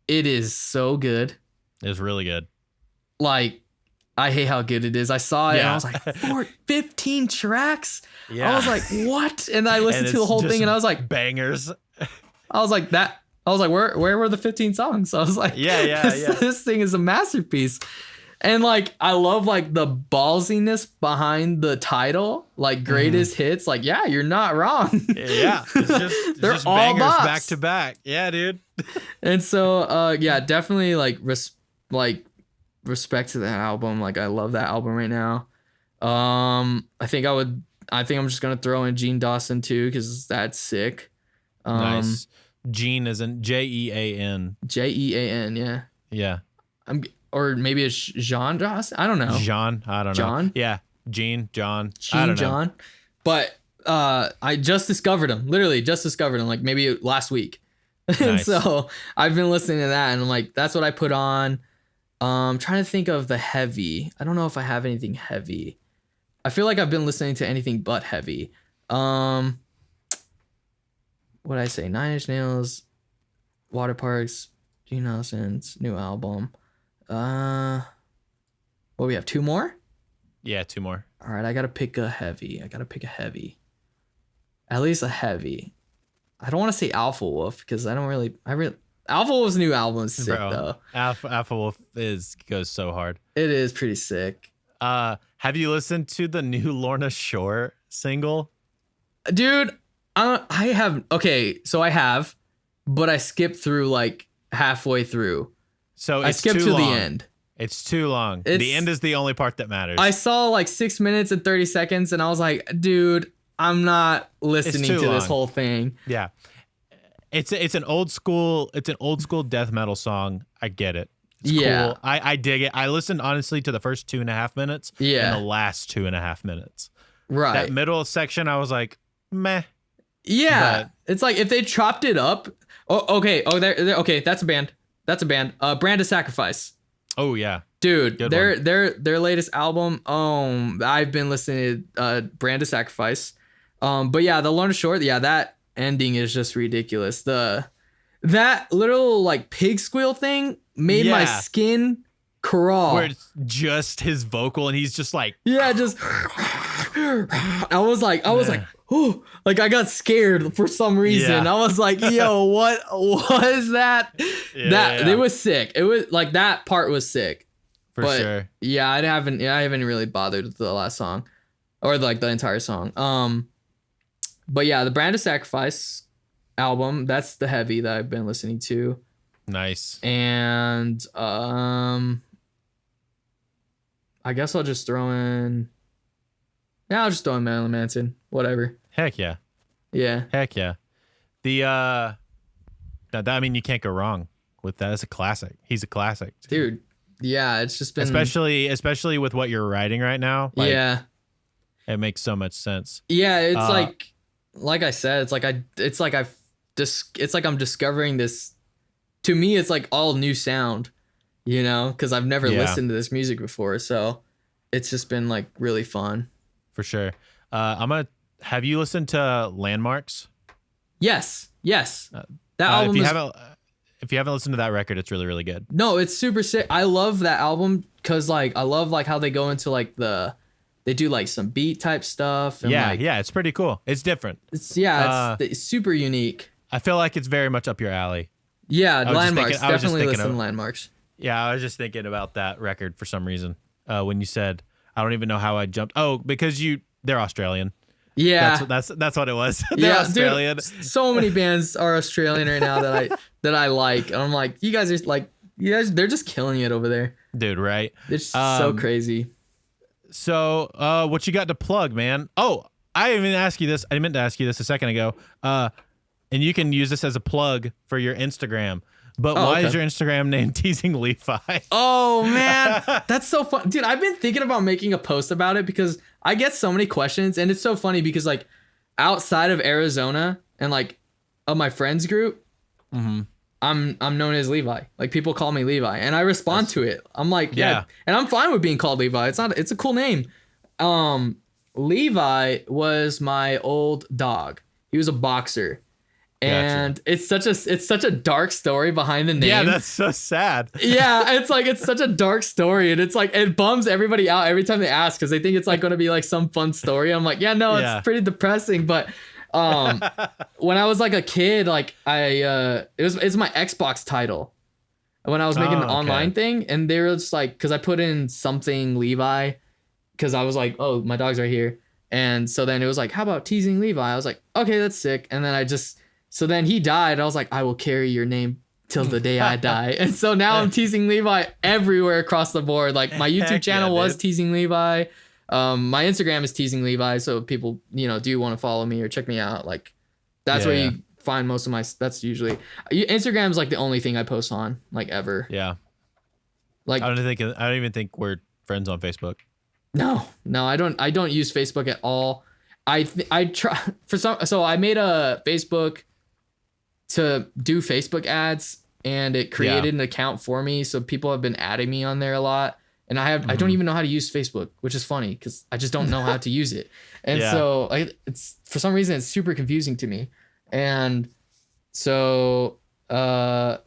It is so good. It's really good. Like, I hate how good it is. I saw it and I was like, 15 tracks? Yeah. I was like, what? And I listened to the whole thing and I was like, bangers. I was like, where were the 15 songs? I was like, this thing is a masterpiece. And like, I love like the ballsiness behind the title, like Greatest Hits. Like, yeah, you're not wrong. Yeah, it's they're just all bangers bops. back to back. Yeah, dude. And so, definitely like respect to that album. Like, I love that album right now. I think I'm just gonna throw in Gene Dawson too because that's sick. Nice. Gene is in Jean. Jean, yeah. Yeah. Or maybe it's Jean Dawson. I don't know. John. I don't know. John? Yeah. Gene, John. I don't know. John. But I just discovered him. Literally just discovered him like maybe last week. Nice. And so I've been listening to that and I'm like, that's what I put on. Trying to think of the heavy. I don't know if I have anything heavy. I feel like I've been listening to anything but heavy. What did I say? 9 Inch Nails, Water Parks, Gene Dawson's new album. We have 2 more? Yeah, 2 more. All right, I gotta pick a heavy. At least a heavy. I don't want to say Alpha Wolf because I Alpha Wolf's new album is sick, Bro, though. Alpha Wolf goes so hard. It is pretty sick. Have you listened to the new Lorna Shore single? Dude, I have. Okay, so I have, but I skipped through like halfway through. So I skipped to the end. It's too long. The end is the only part that matters. I saw like 6 minutes and 30 seconds, and I was like, dude, I'm not listening to this whole thing. Yeah. It's an old school death metal song. I get it. It's cool. I dig it. I listened honestly to the first 2.5 minutes and the last 2.5 minutes. Right. That middle section, I was like, meh. Yeah. But it's like if they chopped it up. Oh, okay. Oh, okay. That's a band. Brand of Sacrifice. Oh yeah. Dude, their latest album. I've been listening to Brand of Sacrifice. But yeah, the Lorna Shore, that ending is just ridiculous. That little like pig squeal thing made my skin crawl. Where it's just his vocal and he's just like, just I was like, oh, like I got scared for some reason. Yeah. I was like, yo, what was that? It was sick. It was like that part was sick. For sure. Yeah, I haven't really bothered with the last song or like the entire song. But yeah, the Brand of Sacrifice album, that's the heavy that I've been listening to. Nice. And I guess I'll just throw in Marilyn Manson. Whatever. Heck yeah. Yeah. Heck yeah. I mean, you can't go wrong with that. It's a classic. He's a classic. Dude. Yeah, it's just been especially with what you're writing right now. Like, yeah. It makes so much sense. Yeah, it's like I said, it's like I'm discovering this. To me, it's like all new sound, you know, because I've never listened to this music before. So it's just been like really fun. For sure. Have you listened to Landmarks? Yes. That album. If you haven't listened to that record, it's really, really good. No, it's super sick. I love that album because like I love like how they go into like they do like some beat type stuff. And it's pretty cool. It's different. It's super unique. I feel like it's very much up your alley. Yeah, Landmarks. Definitely listen to Landmarks. Yeah, I was just thinking about that record for some reason. When you said, I don't even know how I jumped. Oh, because they're Australian. Yeah, that's what it was. They're Australian. Dude, so many bands are Australian right now that I like. And I'm like, you guys they're just killing it over there. Dude, right? It's so crazy. So, what you got to plug, man? Oh, I didn't even ask you this. I meant to ask you this a second ago. And you can use this as a plug for your Instagram. But why is your Instagram name Teasing Levi? Oh, man. That's so fun. Dude, I've been thinking about making a post about it because I get so many questions. And it's so funny because, like, outside of Arizona and, like, of my friends group, I'm known as Levi. Like, people call me Levi. And I respond to it. I'm like, yeah. And I'm fine with being called Levi. It's a cool name. Levi was my old dog. He was a boxer. And it's such a dark story behind the name. Yeah, that's so sad. Yeah, it's such a dark story, and it's like it bums everybody out every time they ask because they think it's like going to be like some fun story. I'm like, it's pretty depressing. But when I was like a kid, like it's my Xbox title when I was making an online thing, and they were just like, because I put in something Levi because I was like, oh, my dog's right here, and so then it was like, how about Teasing Levi? I was like, okay, that's sick, and then so then he died. I was like, I will carry your name till the day I die. And so now I'm Teasing Levi everywhere across the board. Like my YouTube channel was Teasing Levi. My Instagram is Teasing Levi. So people, do want to follow me or check me out. Like that's where you find most of that's usually Instagram is like the only thing I post on like ever. Yeah. Like I don't even think we're friends on Facebook. No, I don't use Facebook at all. I try so I made a Facebook to do Facebook ads, and it created an account for me. So people have been adding me on there a lot, and I don't even know how to use Facebook, which is funny because I just don't know how to use it. And so it's for some reason it's super confusing to me. And so so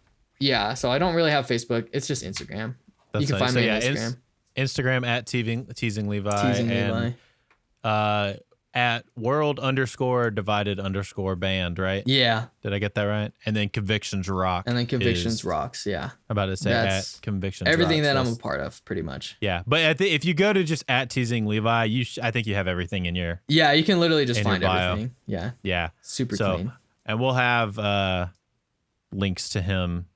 I don't really have Facebook. It's just Instagram. You can find me on Instagram. Instagram at Teasing Levi. Teasing Levi. at world_divided_band, right? Yeah. Did I get that right? And then Convictions Rock. And then Convictions Rocks, yeah. I'm about to say That's at Convictions everything Rocks. that I'm a part of, pretty much. Yeah, but if you go to just at Teasing Levi, I think you have everything in your Yeah, you can literally just find bio. everything. Yeah. Yeah. Super clean. And we'll have links to him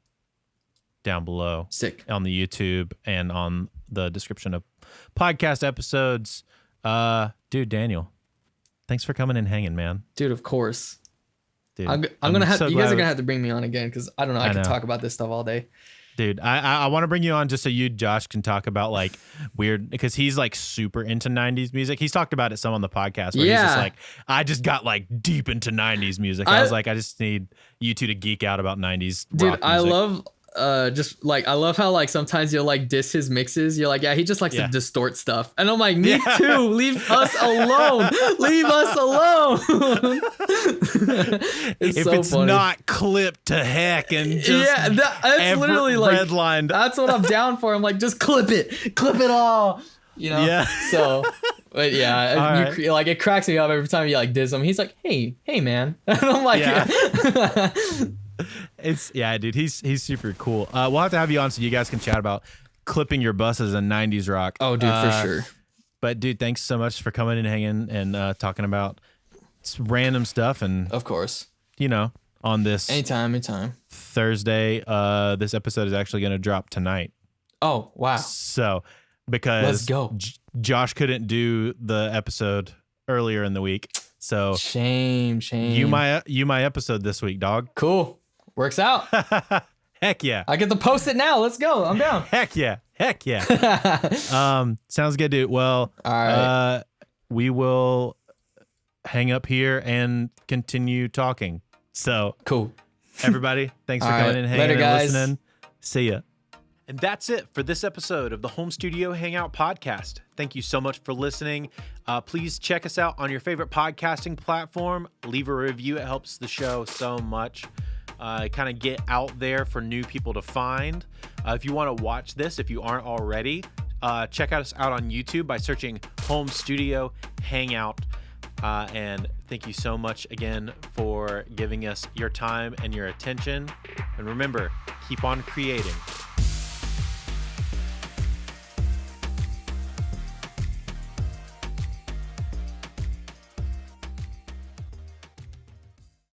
down below. Sick. On the YouTube and on the description of podcast episodes. Dude, Daniel, thanks for coming and hanging, man. Dude, of course. Dude, I'm gonna have, so you guys glad are gonna have to bring me on again because I don't know. I can talk about this stuff all day. Dude, I want to bring you on just so you, Josh, can talk about like weird, because he's like super into 90s music. He's talked about it some on the podcast where he's just like, I just got like deep into 90s music. I was like, I just need you two to geek out about 90s dude, rock music. I love just like I love how like sometimes you'll like diss his mixes. You're like, yeah, he just likes to distort stuff, and I'm like, me too. Leave us alone. Leave us alone. If so it's funny. Not clipped to heck and just that's literally like redlined. That's what I'm down for. I'm like, just clip it all. You know. Yeah. So, but yeah, like it cracks me up every time you like diss him. He's like, hey man, and I'm like, dude, he's super cool. We'll have to have you on so you guys can chat about clipping your buses and 90s rock. Oh, dude, for sure. But dude, thanks so much for coming and hanging and talking about random stuff. And of course, on this anytime Thursday, this episode is actually going to drop tonight. Oh, wow. So because let's go. Josh couldn't do the episode earlier in the week. So shame. You my episode this week, dog. Cool. Works out. Heck yeah. I get to post it now. Let's go. I'm down. Heck yeah. Sounds good, dude. Well, all right. We will hang up here and continue talking. So cool. Everybody, thanks for coming and hanging Later, and guys. listening. See ya. And that's it for this episode of the Home Studio Hangout podcast. Thank you so much for listening. Please check us out on your favorite podcasting platform. Leave a review. It helps the show so much. Kind of get out there for new people to find. If you want to watch this, if you aren't already, check us out on YouTube by searching Home Studio Hangout. And thank you so much again for giving us your time and your attention. And remember, keep on creating.